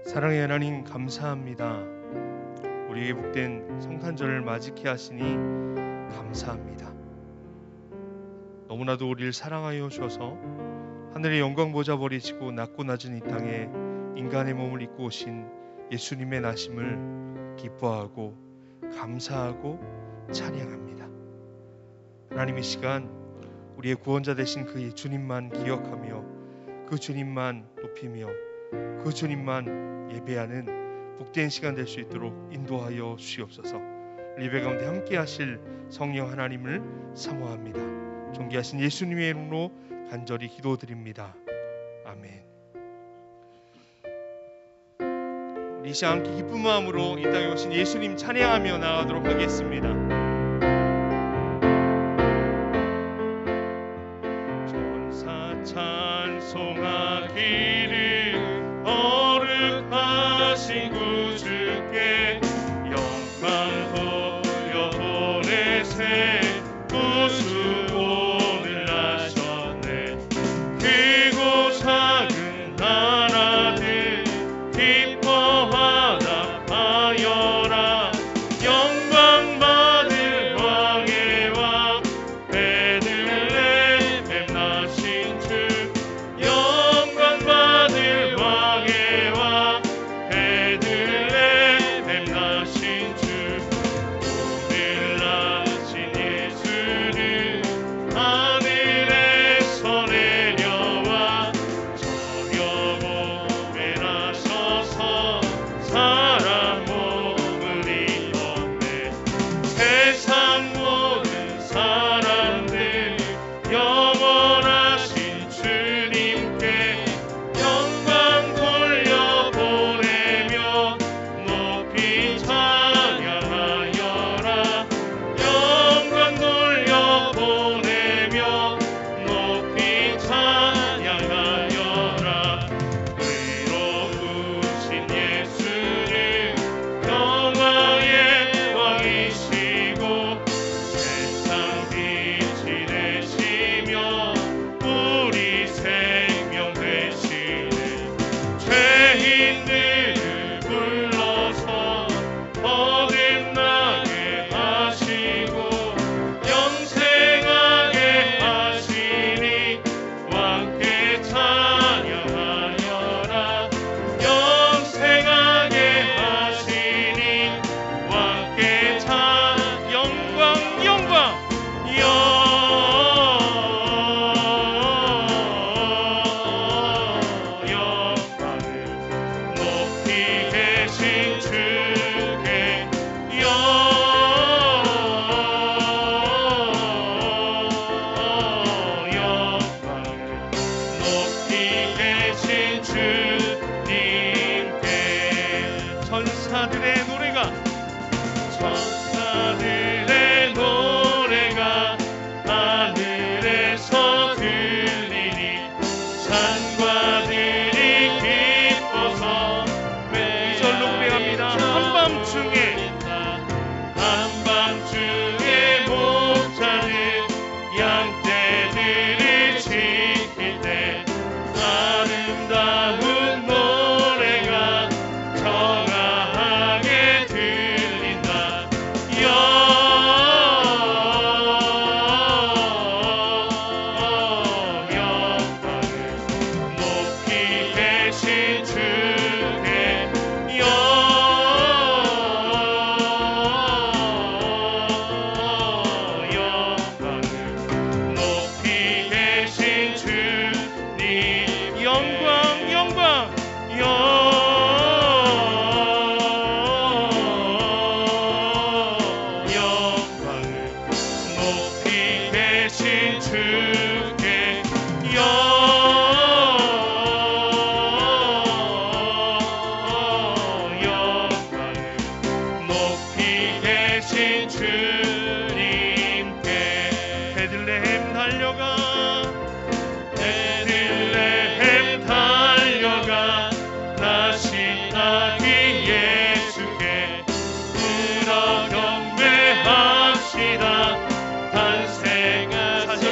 사랑의 하나님 감사합니다. 우리에게 복된 성탄절을 맞이케 하시니 감사합니다. 너무나도 우리를 사랑하여 주셔서 하늘의 영광 보좌 버리시고 낮고 낮은 이 땅에 인간의 몸을 입고 오신 예수님의 나심을 기뻐하고 감사하고 찬양합니다. 하나님, 이 시간 우리의 구원자 되신 그 주님만 기억하며 그 주님만 높이며 그 주님만 예배하는 복된 시간 될 수 있도록 인도하여 주시옵소서. 예배 가운데 함께 하실 성령 하나님을 사모합니다. 존귀하신 예수님의 이름으로 간절히 기도드립니다. 아멘. 우리 이 시간 함께 기쁜 마음으로 이 땅에 오신 예수님 찬양하며 나아가도록 하겠습니다. 천사 찬송하기를 거룩하신 구주께 영광 돌려보내세. 구주오늘 하셨네. 크고 작은 나라들 기뻐하다 하여라. 영광 받을 왕의 왕 베들레헴 나신 주. 영광 받을 왕의 왕 베들레헴 나신 주. 오늘 나신 예수를 하늘에서 내려와 저녁 오매 나셔서 사람 몸을 입었네. 세상 모든 사람들 영원하신 주님께 영광 돌려보내며 높이 찬양하여라. 영광 돌려보내며 높이 찬양하여라. 의로우신 예수를 영광의 왕이시고 세상 빛이 되시며 우리 생명 되시네. 죄인들을 불러서 거듭나게 하시고 영생하게 하시니 왕께 찬양하여라. 영생하게 하시니 왕께 영광 영광 영광을 높이 계신 주께 영광을 높이 계신 주님께. 천사들의 노래가 하늘에서 들리니 산과들이 기뻐서 이 절로 고백합니다. 한밤중에 목자는 양떼들을 지킬 때 아름다운 노래가 청아하게 들린다. 영광을 높이 계신 주께 영광을 높이 계신 주님. 영광 영광 영광을 높이 계신 주께 영광을 높이 계신 주님께. 베들레헴 달려가 베들레헴 달려가 나신 아기 예수께 들어 경배합시다. 탄생하신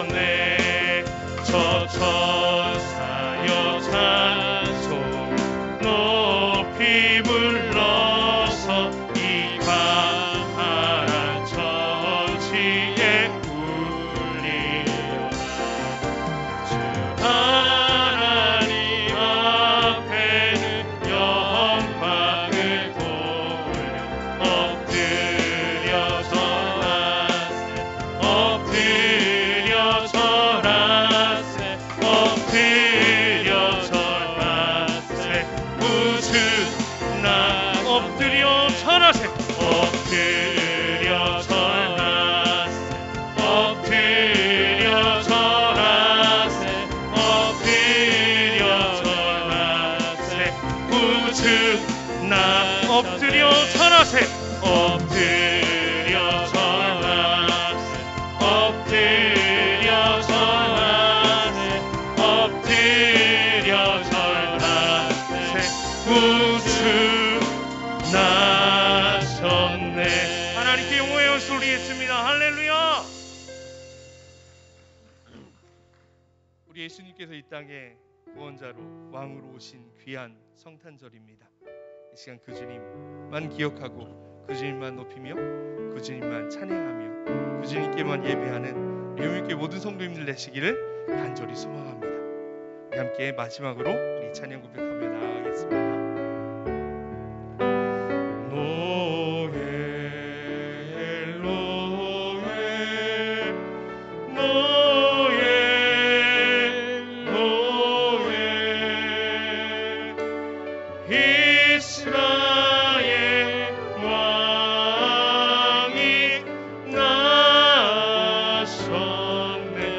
나셨네. 저 천사여 찬송 높이 불러서 이 광활한 천지에 울리려나. 주 하나님 앞에는 영광을 돌려 엎드려 절하세. 엎드려 절하세. 엎드려 절하세. 우주 나 엎드려 절하세. 엎드려 절하세. 엎드려 절하세. 엎드려 절하세. 우주 나 엎드려 절하세. 엎드려 절하세. 엎드려 절하세. 엎드려 절하세. 우주 나셨네. 하나님께 영광의 박수 올리겠습니다. 할렐루야. 우리 예수님께서 이 땅에 구원자로 왕으로 오신 귀한 성탄절입니다. 이 시간 그 주님만 기억하고 그 주님만 높이며 그 주님만 찬양하며 그 주님께만 예배하는 우리 모든 성도님들 되시기를 간절히 소망합니다. 우리 함께 마지막으로 우리 찬양 고백하며 나아가겠습니다. 이스라엘 왕이 나셨네.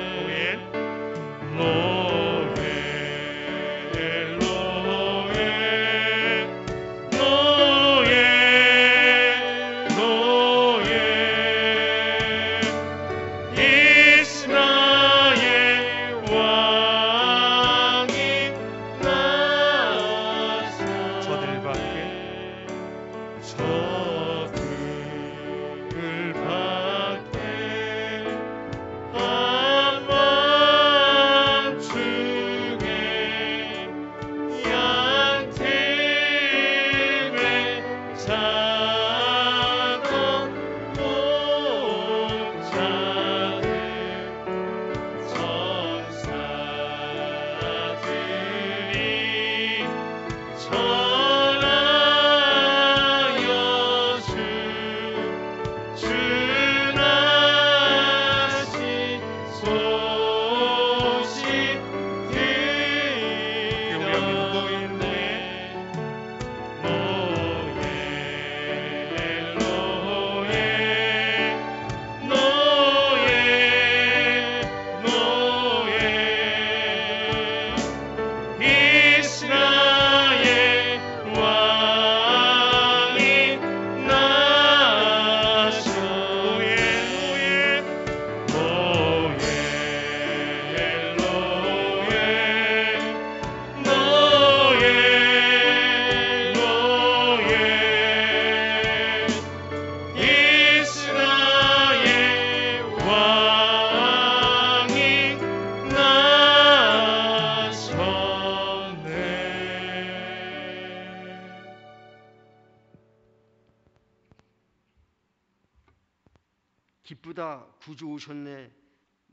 노엘 노엘 노엘 노엘 이스라엘 왕이 저들 밖에 한밤중에 양팀에 자고 목자들 천사들이 전하여 주 나신 소식 들려있네. 노엘 노엘 노엘 노엘 이스라엘 왕이 나셨네. 노엘 노엘 노엘 노엘 이스라엘 왕이 나셨네. 기쁘다 구주 오셨네.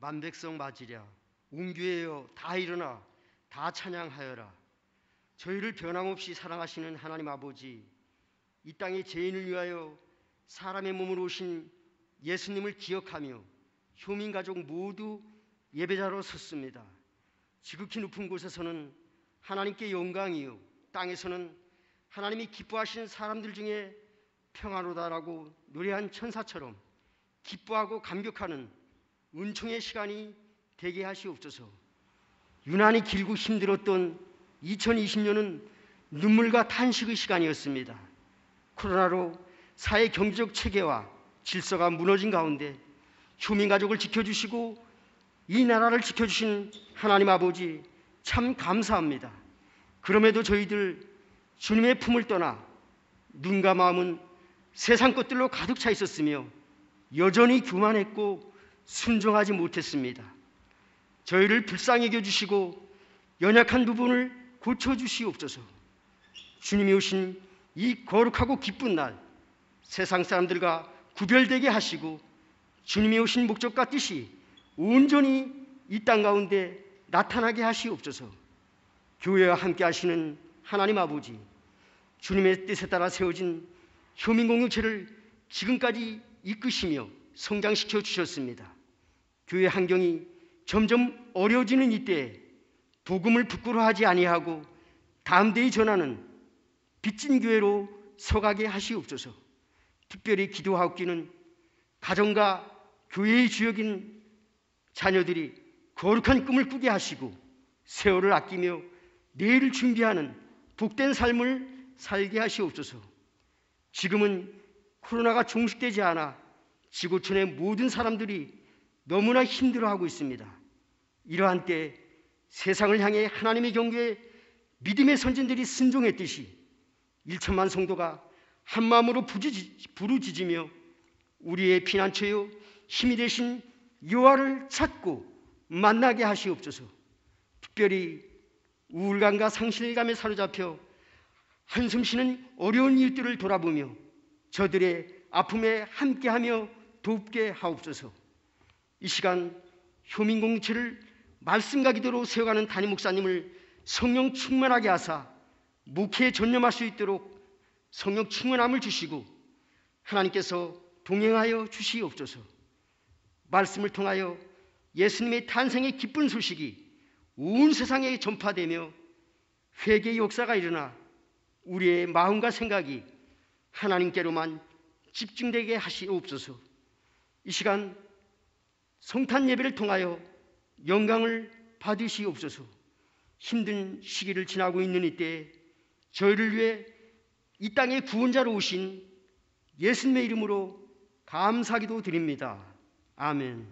만백성 맞으랴. 온 교회여 다 일어나 다 찬양하여라. 저희를 변함없이 사랑하시는 하나님 아버지, 이 땅의 죄인을 위하여 사람의 몸으로 오신 예수님을 기억하며 효민 가족 모두 예배자로 섰습니다. 지극히 높은 곳에서는 하나님께 영광이요, 땅에서는 하나님이 기뻐하시는 사람들 중에 평안하다라고 노래한 천사처럼 기뻐하고 감격하는 은총의 시간이 되게 하시옵소서. 유난히 길고 힘들었던 2020년은 눈물과 탄식의 시간이었습니다. 코로나로 사회 경제적 체계와 질서가 무너진 가운데 휴민 가족을 지켜주시고 이 나라를 지켜주신 하나님 아버지 참 감사합니다. 그럼에도 저희들 주님의 품을 떠나 눈과 마음은 세상 것들로 가득 차 있었으며 여전히 교만했고 순종하지 못했습니다. 저희를 불쌍히 여겨주시고 연약한 부분을 고쳐주시옵소서. 주님이 오신 이 거룩하고 기쁜 날 세상 사람들과 구별되게 하시고 주님이 오신 목적과 뜻이 온전히 이 땅 가운데 나타나게 하시옵소서. 교회와 함께 하시는 하나님 아버지, 주님의 뜻에 따라 세워진 효민공동체를 지금까지 이끄시며 성장시켜 주셨습니다. 교회 환경이 점점 어려워지는 이때에 복음을 부끄러워하지 아니하고 담대히 전하는 빚진 교회로 서가게 하시옵소서. 특별히 기도하옵기는 가정과 교회의 주역인 자녀들이 거룩한 꿈을 꾸게 하시고 세월을 아끼며 내일을 준비하는 복된 삶을 살게 하시옵소서. 지금은 코로나가 종식되지 않아 지구촌의 모든 사람들이 너무나 힘들어하고 있습니다. 이러한 때 세상을 향해 하나님의 경계에 믿음의 선진들이 순종했듯이 1천만 성도가 한마음으로 부르짖으며 우리의 피난처요 힘이 되신 여호와를 찾고 만나게 하시옵소서. 특별히 우울감과 상실감에 사로잡혀 한숨 쉬는 어려운 이웃들을 돌아보며 저들의 아픔에 함께하며 돕게 하옵소서. 이 시간 효민공동체를 말씀과 기도로 세워가는 담임 목사님을 성령 충만하게 하사 목회에 전념할 수 있도록 성령 충만함을 주시고 하나님께서 동행하여 주시옵소서. 말씀을 통하여 예수님의 탄생의 기쁜 소식이 온 세상에 전파되며 회개의 역사가 일어나 우리의 마음과 생각이 하나님께로만 집중되게 하시옵소서. 이 시간 성탄 예배를 통하여 영광을 받으시옵소서. 힘든 시기를 지나고 있는 이때에 저희를 위해 이 땅에 구원자로 오신 예수님의 이름으로 감사기도 드립니다. 아멘.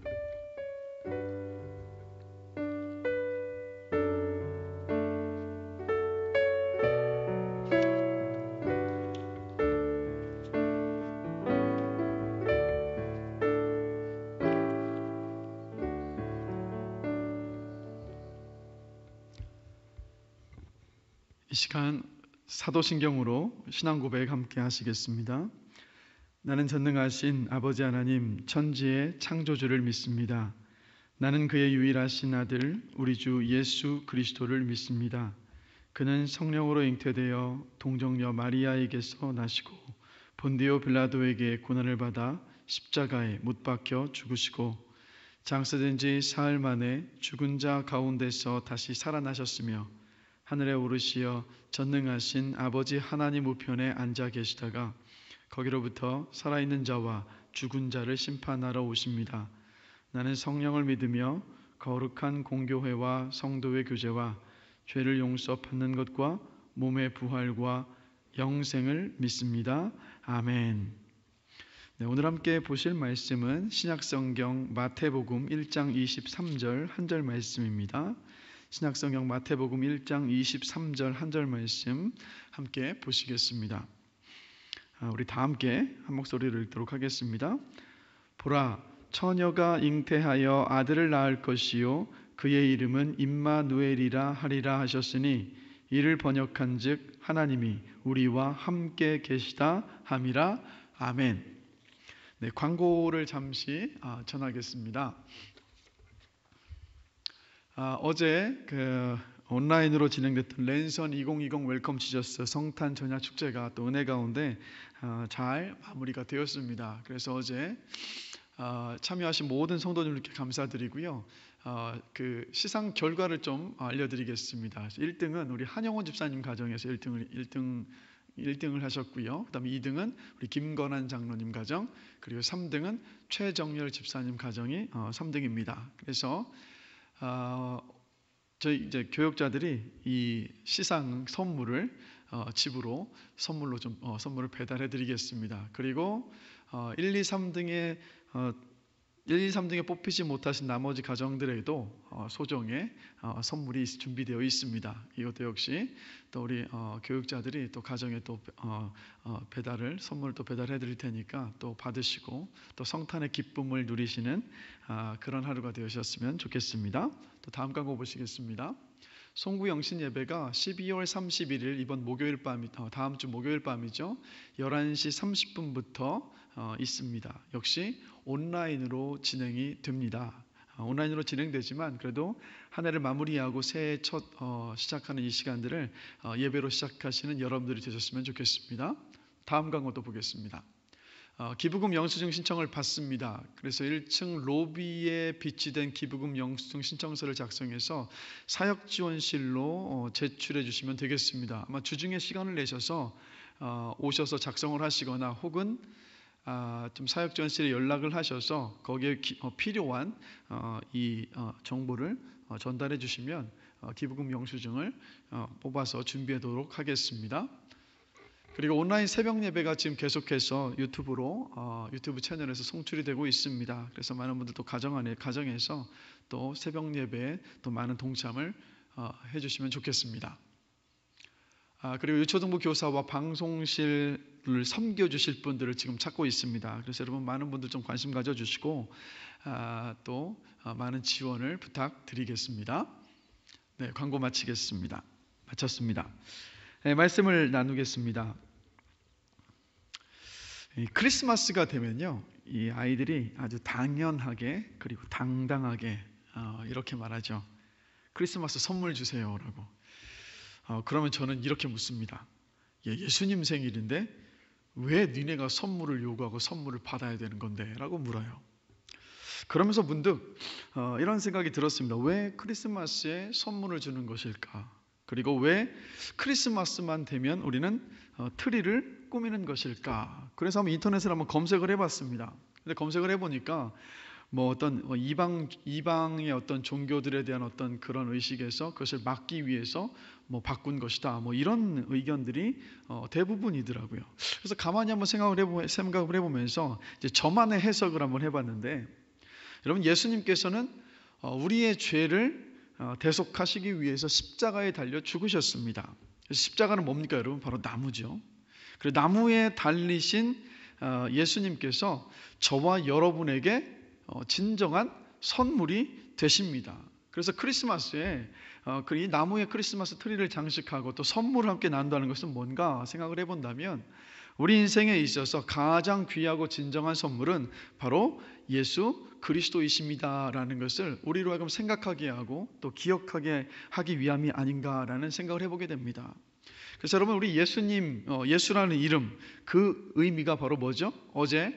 이 시간 사도신경으로 신앙 고백 함께 하시겠습니다. 나는 전능하신 아버지 하나님 천지의 창조주를 믿습니다. 나는 그의 유일하신 아들 우리 주 예수 그리스도를 믿습니다. 그는 성령으로 잉태되어 동정녀 마리아에게서 나시고 본디오 빌라도에게 고난을 받아 십자가에 못 박혀 죽으시고 장사된 지 사흘 만에 죽은 자 가운데서 다시 살아나셨으며 하늘에 오르시어 전능하신 아버지 하나님 우편에 앉아 계시다가 거기로부터 살아있는 자와 죽은 자를 심판하러 오십니다. 나는 성령을 믿으며 거룩한 공교회와 성도의 교제와 죄를 용서받는 것과 몸의 부활과 영생을 믿습니다. 아멘. 네, 오늘 함께 보실 말씀은 신약성경 마태복음 1장 23절 한 절 말씀입니다. 신약성경 마태복음 1장 23절 한 절 말씀 함께 보시겠습니다. 우리 다 함께 한 목소리를 읽도록 하겠습니다. 보라, 처녀가 잉태하여 아들을 낳을 것이요 그의 이름은 임마누엘이라 하리라 하셨으니 이를 번역한즉 하나님이 우리와 함께 계시다 함이라. 아멘. 네, 광고를 잠시 전하겠습니다. 어제 온라인으로 진행됐던 랜선 2020 웰컴 지저스 성탄 전야 축제가 또 은혜 가운데 잘 마무리가 되었습니다. 그래서 어제 참여하신 모든 성도님들께 감사드리고요. 그 시상 결과를 좀 알려드리겠습니다. 1등은 우리 한영원 집사님 가정에서 1등을 하셨고요. 그다음에 2등은 우리 김건환 장로님 가정, 그리고 3등은 최정열 집사님 가정이 3등입니다. 그래서 저희 이제 교역자들이 이 시상 선물을 집으로 선물로 선물을 배달해 드리겠습니다. 그리고 1, 2, 3등의 1, 2, 3등에 뽑히지 못하신 나머지 가정들에게도 소정의 선물이 준비되어 있습니다. 이것도 역시 또 우리 교육자들이 또 가정에 또 선물을 또 배달해 드릴 테니까 또 받으시고 또 성탄의 기쁨을 누리시는 그런 하루가 되셨으면 좋겠습니다. 또 다음 광고 보시겠습니다. 송구 영신 예배가 12월 31일 이번 목요일 밤, 다음 주 목요일 밤이죠. 11시 30분부터 있습니다. 역시 온라인으로 진행이 됩니다. 온라인으로 진행되지만 그래도 한 해를 마무리하고 새해 첫 시작하는 이 시간들을 예배로 시작하시는 여러분들이 되셨으면 좋겠습니다. 다음 광고도 보겠습니다. 기부금 영수증 신청을 받습니다. 그래서 1층 로비에 비치된 기부금 영수증 신청서를 작성해서 사역지원실로 제출해 주시면 되겠습니다. 아마 주중에 시간을 내셔서 오셔서 작성을 하시거나 혹은 좀 사역지원실에 연락을 하셔서 거기에 필요한 이 정보를 전달해 주시면 기부금 영수증을 뽑아서 준비하도록 하겠습니다. 그리고 온라인 새벽 예배가 지금 계속해서 유튜브 채널에서 송출이 되고 있습니다. 그래서 많은 분들 또 가정에서 또 새벽 예배에 또 많은 동참을 해주시면 좋겠습니다. 그리고 유초등부 교사와 방송실을 섬겨주실 분들을 지금 찾고 있습니다. 그래서 여러분 많은 분들 좀 관심 가져주시고 또 많은 지원을 부탁드리겠습니다. 네, 광고 마쳤습니다. 네, 말씀을 나누겠습니다. 크리스마스가 되면요, 이 아이들이 아주 당연하게 그리고 당당하게 이렇게 말하죠. 크리스마스 선물 주세요라고. 그러면 저는 이렇게 묻습니다. 예수님 생일인데 왜 니네가 선물을 요구하고 선물을 받아야 되는 건데? 라고 물어요. 그러면서 문득 이런 생각이 들었습니다. 왜 크리스마스에 선물을 주는 것일까? 그리고 왜 크리스마스만 되면 우리는 트리를 꾸미는 것일까? 그래서 한번 인터넷을 한번 검색을 해봤습니다. 근데 검색을 해보니까 어떤 이방의 어떤 종교들에 대한 어떤 그런 의식에서 그것을 막기 위해서 바꾼 것이다. 이런 의견들이 대부분이더라고요. 그래서 가만히 한번 생각을 해보면서 이제 저만의 해석을 한번 해봤는데, 여러분 예수님께서는 우리의 죄를 대속하시기 위해서 십자가에 달려 죽으셨습니다. 십자가는 뭡니까, 여러분? 바로 나무죠. 그리고 나무에 달리신 예수님께서 저와 여러분에게 진정한 선물이 되십니다. 그래서 크리스마스에 이 나무의 크리스마스 트리를 장식하고 또 선물을 함께 나눈다는 것은 뭔가 생각을 해본다면, 우리 인생에 있어서 가장 귀하고 진정한 선물은 바로 예수 그리스도이십니다라는 것을 우리로 하여금 생각하게 하고 또 기억하게 하기 위함이 아닌가라는 생각을 해보게 됩니다. 그래서 여러분, 우리 예수라는 이름, 그 의미가 바로 뭐죠? 어제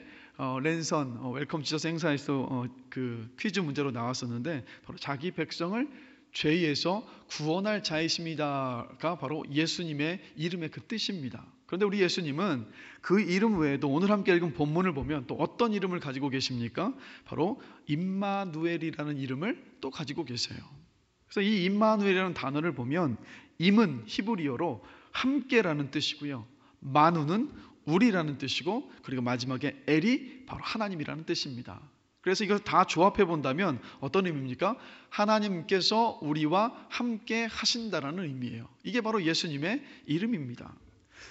랜선 웰컴 지저스 행사에서 그 퀴즈 문제로 나왔었는데, 바로 자기 백성을 죄에서 구원할 자이십니다가 바로 예수님의 이름의 그 뜻입니다. 그런데 우리 예수님은 그 이름 외에도 오늘 함께 읽은 본문을 보면 또 어떤 이름을 가지고 계십니까? 바로 임마누엘이라는 이름을 또 가지고 계세요. 그래서 이 임마누엘이라는 단어를 보면, 임은 히브리어로 함께라는 뜻이고요, 마누는 우리라는 뜻이고, 그리고 마지막에 엘이 바로 하나님이라는 뜻입니다. 그래서 이걸 다 조합해 본다면 어떤 의미입니까? 하나님께서 우리와 함께 하신다라는 의미예요. 이게 바로 예수님의 이름입니다.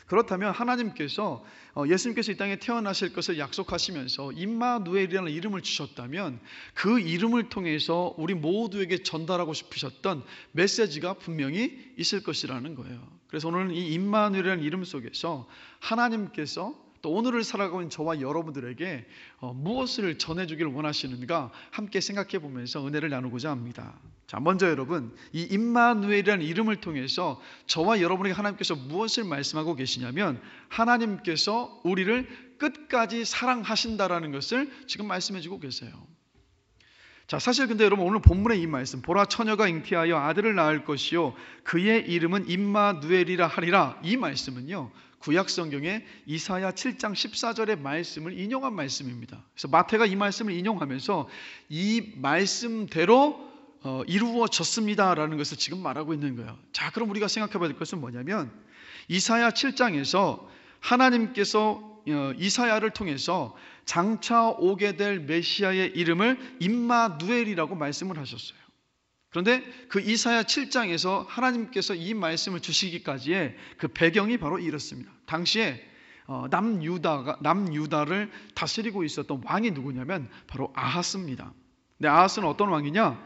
그렇다면 하나님께서 예수님께서 이 땅에 태어나실 것을 약속하시면서 임마누엘이라는 이름을 주셨다면, 그 이름을 통해서 우리 모두에게 전달하고 싶으셨던 메시지가 분명히 있을 것이라는 거예요. 그래서 오늘은 이 임마누엘이라는 이름 속에서 하나님께서 또 오늘을 살아가고 있는 저와 여러분들에게 무엇을 전해주기를 원하시는가 함께 생각해 보면서 은혜를 나누고자 합니다. 자, 먼저 여러분, 이 임마누엘이라는 이름을 통해서 저와 여러분에게 하나님께서 무엇을 말씀하고 계시냐면, 하나님께서 우리를 끝까지 사랑하신다라는 것을 지금 말씀해 주고 계세요. 자, 사실 근데 여러분, 오늘 본문의 이 말씀, 보라 처녀가 잉태하여 아들을 낳을 것이요 그의 이름은 임마누엘이라 하리라, 이 말씀은요 구약 성경의 이사야 7장 14절의 말씀을 인용한 말씀입니다. 그래서 마태가 이 말씀을 인용하면서 이 말씀대로 이루어졌습니다라는 것을 지금 말하고 있는 거예요. 자, 그럼 우리가 생각해 봐야 될 것은 뭐냐면, 이사야 7장에서 하나님께서 이사야를 통해서 장차 오게 될 메시아의 이름을 임마누엘이라고 말씀을 하셨어요. 그런데 그 이사야 7장에서 하나님께서 이 말씀을 주시기까지의 그 배경이 바로 이렇습니다. 당시에 남유다를 다스리고 있었던 왕이 누구냐면 바로 아하스입니다. 근데 아하스는 어떤 왕이냐?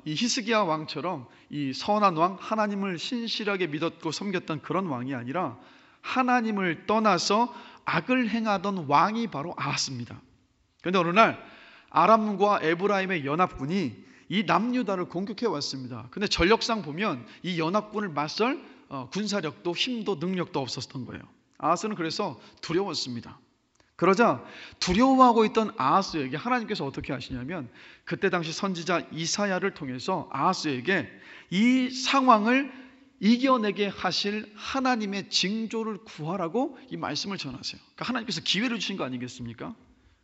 이 히스기야 왕처럼 이 선한 왕, 하나님을 신실하게 믿었고 섬겼던 그런 왕이 아니라 하나님을 떠나서 악을 행하던 왕이 바로 아하스입니다. 그런데 어느 날 아람과 에브라임의 연합군이 이 남유다를 공격해 왔습니다. 근데 전력상 보면 이 연합군을 맞설 군사력도 힘도 능력도 없었던 거예요. 아하스는 그래서 두려웠습니다. 그러자 두려워하고 있던 아하스에게 하나님께서 어떻게 하시냐면 그때 당시 선지자 이사야를 통해서 아하스에게 이 상황을 이겨내게 하실 하나님의 징조를 구하라고 이 말씀을 전하세요. 그러니까 하나님께서 기회를 주신 거 아니겠습니까?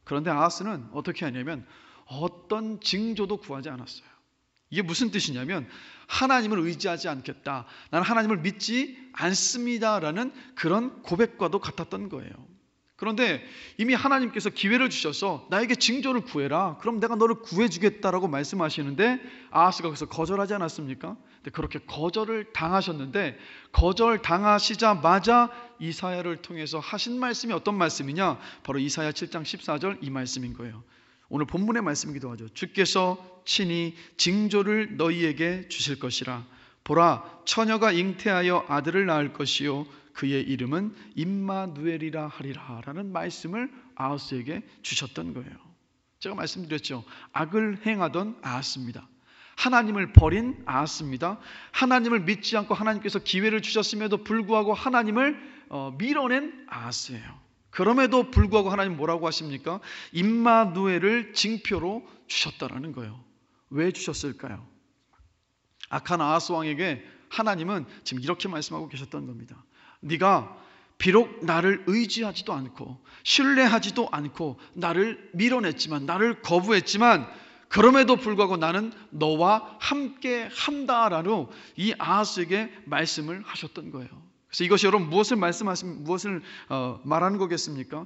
그런데 아하스는 어떻게 하냐면 어떤 징조도 구하지 않았어요. 이게 무슨 뜻이냐면 하나님을 의지하지 않겠다, 나는 하나님을 믿지 않습니다라는 그런 고백과도 같았던 거예요. 그런데 이미 하나님께서 기회를 주셔서 나에게 징조를 구해라, 그럼 내가 너를 구해주겠다라고 말씀하시는데 아하스가 그래서 거절하지 않았습니까? 근데 그렇게 거절을 당하셨는데 거절당하시자마자 이사야를 통해서 하신 말씀이 어떤 말씀이냐? 바로 이사야 7장 14절 이 말씀인 거예요. 오늘 본문의 말씀이기도 하죠. 주께서 친히 징조를 너희에게 주실 것이라. 보라, 처녀가 잉태하여 아들을 낳을 것이요 그의 이름은 임마누엘이라 하리라 라는 말씀을 아하스에게 주셨던 거예요. 제가 말씀드렸죠. 악을 행하던 아하스입니다. 하나님을 버린 아하스입니다. 하나님을 믿지 않고 하나님께서 기회를 주셨음에도 불구하고 하나님을 밀어낸 아하스예요. 그럼에도 불구하고 하나님 뭐라고 하십니까? 임마누엘을 징표로 주셨다라는 거예요. 왜 주셨을까요? 악한 아하스 왕에게 하나님은 지금 이렇게 말씀하고 계셨던 겁니다. 네가 비록 나를 의지하지도 않고 신뢰하지도 않고 나를 밀어냈지만, 나를 거부했지만 그럼에도 불구하고 나는 너와 함께 한다라고 이 아하스에게 말씀을 하셨던 거예요. 그래서 이것이 여러분 무엇을 말하는 거겠습니까?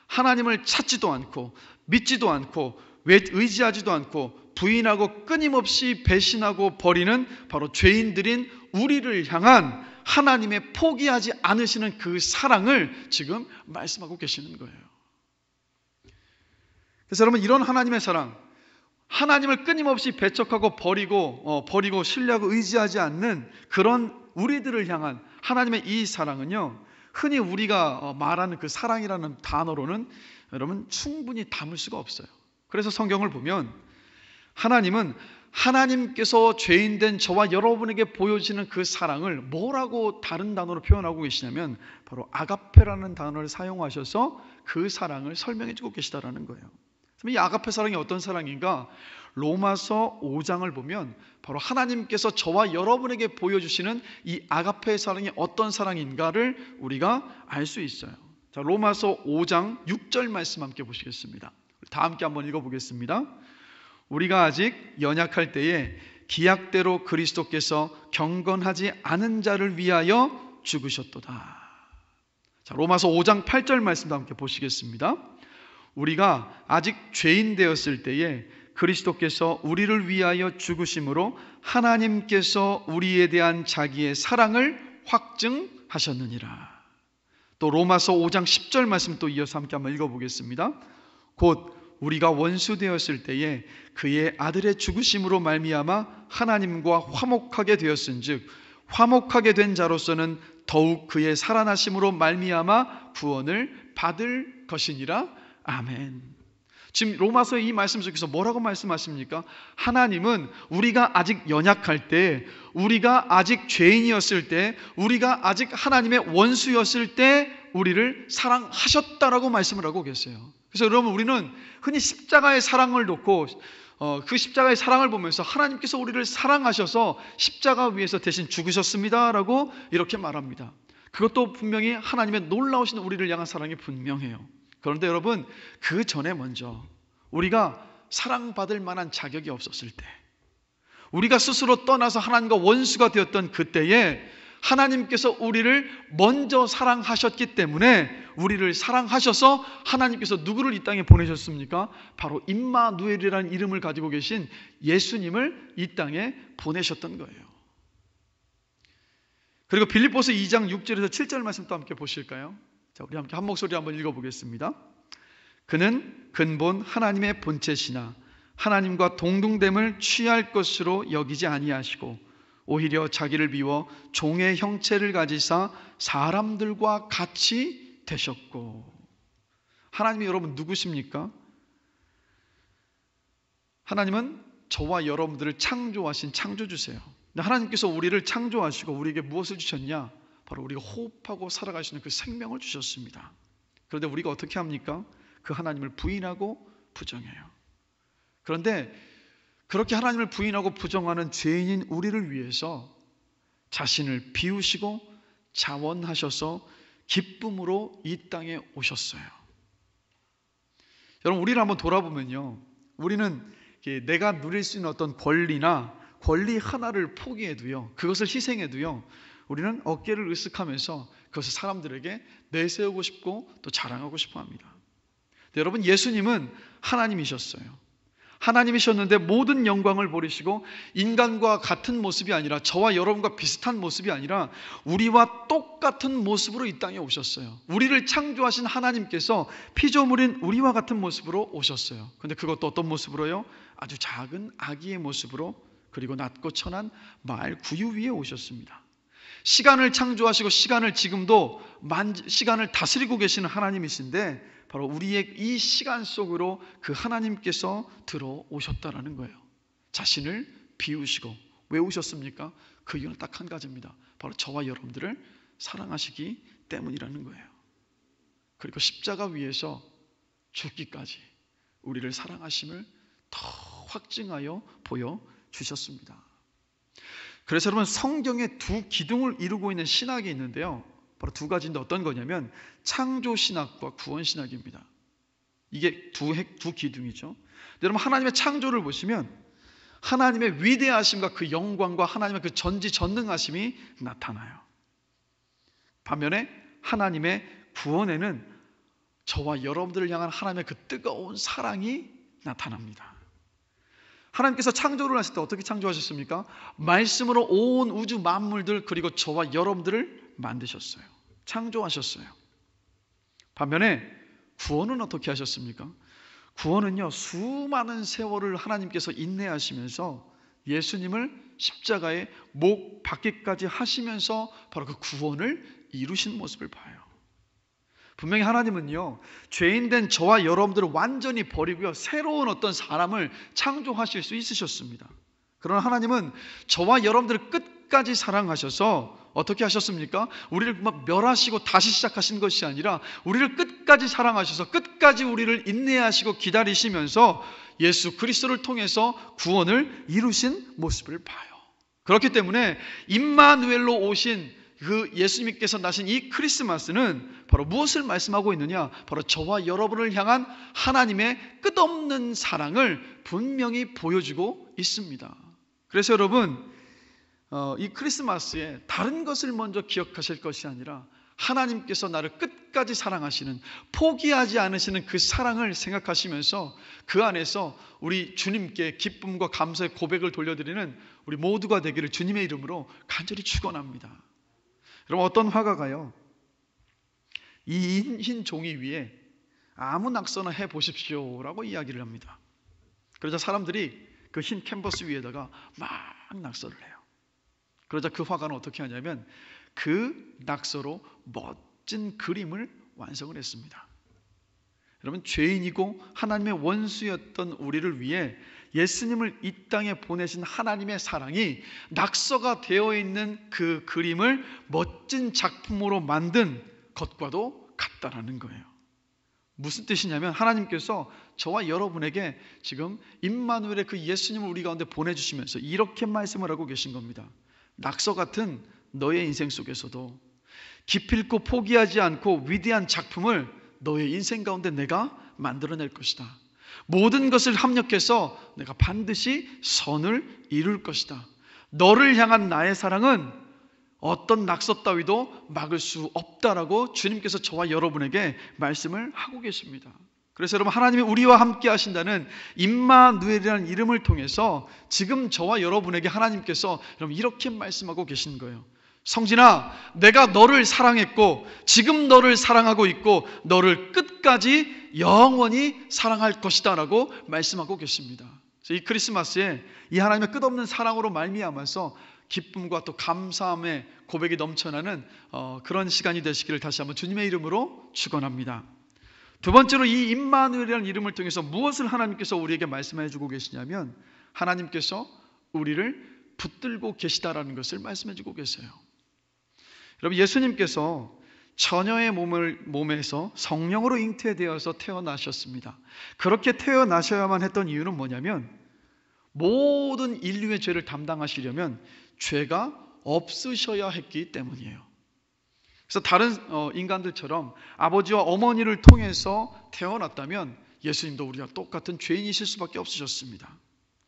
하나님을 찾지도 않고 믿지도 않고 의지하지도 않고 부인하고 끊임없이 배신하고 버리는 바로 죄인들인 우리를 향한 하나님의 포기하지 않으시는 그 사랑을 지금 말씀하고 계시는 거예요. 그래서 여러분 이런 하나님의 사랑, 하나님을 끊임없이 배척하고 버리고 신뢰하고 의지하지 않는 그런 우리들을 향한 하나님의 이 사랑은요, 흔히 우리가 말하는 그 사랑이라는 단어로는 여러분 충분히 담을 수가 없어요. 그래서 성경을 보면 하나님은 하나님께서 죄인된 저와 여러분에게 보여주시는 그 사랑을 뭐라고 다른 단어로 표현하고 계시냐면 바로 아가페라는 단어를 사용하셔서 그 사랑을 설명해 주고 계시다라는 거예요. 이 아가페 사랑이 어떤 사랑인가? 로마서 5장을 보면 바로 하나님께서 저와 여러분에게 보여주시는 이 아가페 사랑이 어떤 사랑인가를 우리가 알 수 있어요. 자, 로마서 5장 6절 말씀 함께 보시겠습니다. 다 함께 한번 읽어보겠습니다. 우리가 아직 연약할 때에 기약대로 그리스도께서 경건하지 않은 자를 위하여 죽으셨도다. 자, 로마서 5장 8절 말씀도 함께 보시겠습니다. 우리가 아직 죄인 되었을 때에 그리스도께서 우리를 위하여 죽으심으로 하나님께서 우리에 대한 자기의 사랑을 확증하셨느니라. 또 로마서 5장 10절 말씀 또 이어서 함께 한번 읽어보겠습니다. 곧 우리가 원수 되었을 때에 그의 아들의 죽으심으로 말미암아 하나님과 화목하게 되었은즉 화목하게 된 자로서는 더욱 그의 살아나심으로 말미암아 구원을 받을 것이니라. 아멘. 지금 로마서의 이 말씀 속에서 뭐라고 말씀하십니까? 하나님은 우리가 아직 연약할 때, 우리가 아직 죄인이었을 때, 우리가 아직 하나님의 원수였을 때 우리를 사랑하셨다라고 말씀을 하고 계세요. 그래서 여러분 우리는 흔히 십자가의 사랑을 놓고 그 십자가의 사랑을 보면서 하나님께서 우리를 사랑하셔서 십자가 위에서 대신 죽으셨습니다라고 이렇게 말합니다. 그것도 분명히 하나님의 놀라우신 우리를 향한 사랑이 분명해요. 그런데 여러분 그 전에 먼저 우리가 사랑받을 만한 자격이 없었을 때, 우리가 스스로 떠나서 하나님과 원수가 되었던 그때에 하나님께서 우리를 먼저 사랑하셨기 때문에 우리를 사랑하셔서 하나님께서 누구를 이 땅에 보내셨습니까? 바로 임마누엘이라는 이름을 가지고 계신 예수님을 이 땅에 보내셨던 거예요. 그리고 빌립보서 2장 6절에서 7절 말씀 또 함께 보실까요? 자, 우리 함께 한 목소리 한번 읽어보겠습니다. 그는 근본 하나님의 본체시나 하나님과 동등됨을 취할 것으로 여기지 아니하시고 오히려 자기를 비워 종의 형체를 가지사 사람들과 같이 되셨고. 하나님이 여러분 누구십니까? 하나님은 저와 여러분들을 창조하신 창조주세요. 하나님께서 우리를 창조하시고 우리에게 무엇을 주셨냐? 바로 우리가 호흡하고 살아갈 수 있는 그 생명을 주셨습니다. 그런데 우리가 어떻게 합니까? 그 하나님을 부인하고 부정해요. 그런데 그렇게 하나님을 부인하고 부정하는 죄인인 우리를 위해서 자신을 비우시고 자원하셔서 기쁨으로 이 땅에 오셨어요. 여러분, 우리를 한번 돌아보면요, 우리는 내가 누릴 수 있는 어떤 권리 하나를 포기해도요, 그것을 희생해도요, 우리는 어깨를 으쓱하면서 그것을 사람들에게 내세우고 싶고 또 자랑하고 싶어 합니다. 여러분, 예수님은 하나님이셨어요. 하나님이셨는데 모든 영광을 버리시고 인간과 같은 모습이 아니라, 저와 여러분과 비슷한 모습이 아니라 우리와 똑같은 모습으로 이 땅에 오셨어요. 우리를 창조하신 하나님께서 피조물인 우리와 같은 모습으로 오셨어요. 그런데 그것도 어떤 모습으로요? 아주 작은 아기의 모습으로, 그리고 낮고 천한 말 구유 위에 오셨습니다. 시간을 창조하시고 시간을 지금도 시간을 다스리고 계시는 하나님이신데, 바로 우리의 이 시간 속으로 그 하나님께서 들어오셨다라는 거예요. 자신을 비우시고. 왜 오셨습니까? 그 이유는 딱 한 가지입니다. 바로 저와 여러분들을 사랑하시기 때문이라는 거예요. 그리고 십자가 위에서 죽기까지 우리를 사랑하심을 더 확증하여 보여주셨습니다. 그래서 여러분, 성경에 두 기둥을 이루고 있는 신학이 있는데요, 바로 두 가지인데 어떤 거냐면 창조신학과 구원신학입니다. 이게 두 기둥이죠. 여러분, 하나님의 창조를 보시면 하나님의 위대하심과 그 영광과 하나님의 그 전지전능하심이 나타나요. 반면에 하나님의 구원에는 저와 여러분들을 향한 하나님의 그 뜨거운 사랑이 나타납니다. 하나님께서 창조를 하실 때 어떻게 창조하셨습니까? 말씀으로 온 우주 만물들, 그리고 저와 여러분들을 만드셨어요. 창조하셨어요. 반면에 구원은 어떻게 하셨습니까? 구원은요, 수많은 세월을 하나님께서 인내하시면서 예수님을 십자가에 못 박기까지 하시면서 바로 그 구원을 이루신 모습을 봐요. 분명히 하나님은요, 죄인된 저와 여러분들을 완전히 버리고요, 새로운 어떤 사람을 창조하실 수 있으셨습니다. 그러나 하나님은 저와 여러분들을 끝까지 사랑하셔서 어떻게 하셨습니까? 우리를 막 멸하시고 다시 시작하신 것이 아니라 우리를 끝까지 사랑하셔서 끝까지 우리를 인내하시고 기다리시면서 예수 그리스도를 통해서 구원을 이루신 모습을 봐요. 그렇기 때문에 임마누엘로 오신 그 예수님께서 나신 이 크리스마스는 바로 무엇을 말씀하고 있느냐? 바로 저와 여러분을 향한 하나님의 끝없는 사랑을 분명히 보여주고 있습니다. 그래서 여러분, 이 크리스마스에 다른 것을 먼저 기억하실 것이 아니라 하나님께서 나를 끝까지 사랑하시는, 포기하지 않으시는 그 사랑을 생각하시면서 그 안에서 우리 주님께 기쁨과 감사의 고백을 돌려드리는 우리 모두가 되기를 주님의 이름으로 간절히 축원합니다. 여러분, 어떤 화가가요, 이 흰 종이 위에 아무 낙서나 해보십시오 라고 이야기를 합니다. 그러자 사람들이 그 흰 캔버스 위에다가 막 낙서를 해요. 그러자 그 화가는 어떻게 하냐면 그 낙서로 멋진 그림을 완성을 했습니다. 여러분, 죄인이고 하나님의 원수였던 우리를 위해 예수님을 이 땅에 보내신 하나님의 사랑이 낙서가 되어 있는 그 그림을 멋진 작품으로 만든 것과도 같다라는 거예요. 무슨 뜻이냐면 하나님께서 저와 여러분에게 지금 임마누엘의 그 예수님을 우리 가운데 보내주시면서 이렇게 말씀을 하고 계신 겁니다. 낙서 같은 너의 인생 속에서도 기필코 포기하지 않고 위대한 작품을 너의 인생 가운데 내가 만들어낼 것이다. 모든 것을 합력해서 내가 반드시 선을 이룰 것이다. 너를 향한 나의 사랑은 어떤 낙서 따위도 막을 수 없다라고 주님께서 저와 여러분에게 말씀을 하고 계십니다. 그래서 여러분, 하나님이 우리와 함께 하신다는 임마누엘이라는 이름을 통해서 지금 저와 여러분에게 하나님께서 여러분 이렇게 말씀하고 계신 거예요. 성진아, 내가 너를 사랑했고 지금 너를 사랑하고 있고 너를 끝까지 영원히 사랑할 것이다 라고 말씀하고 계십니다. 그래서 이 크리스마스에 이 하나님의 끝없는 사랑으로 말미암아서 기쁨과 또 감사함의 고백이 넘쳐나는 그런 시간이 되시기를 다시 한번 주님의 이름으로 축원합니다. 두 번째로 이 임마누엘이라는 이름을 통해서 무엇을 하나님께서 우리에게 말씀해 주고 계시냐면 하나님께서 우리를 붙들고 계시다라는 것을 말씀해 주고 계세요. 여러분, 예수님께서 처녀의 몸에서 성령으로 잉태되어서 태어나셨습니다. 그렇게 태어나셔야만 했던 이유는 뭐냐면 모든 인류의 죄를 담당하시려면 죄가 없으셔야 했기 때문이에요. 그래서 다른 인간들처럼 아버지와 어머니를 통해서 태어났다면 예수님도 우리와 똑같은 죄인이실 수밖에 없으셨습니다.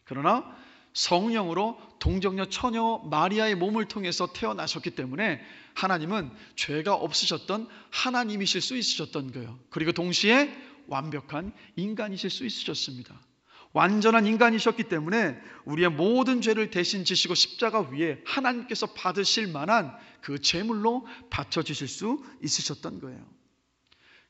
그러나 성령으로 동정녀 처녀 마리아의 몸을 통해서 태어나셨기 때문에 하나님은 죄가 없으셨던 하나님이실 수 있으셨던 거예요. 그리고 동시에 완벽한 인간이실 수 있으셨습니다. 완전한 인간이셨기 때문에 우리의 모든 죄를 대신 지시고 십자가 위에 하나님께서 받으실 만한 그 제물로 바쳐주실 수 있으셨던 거예요.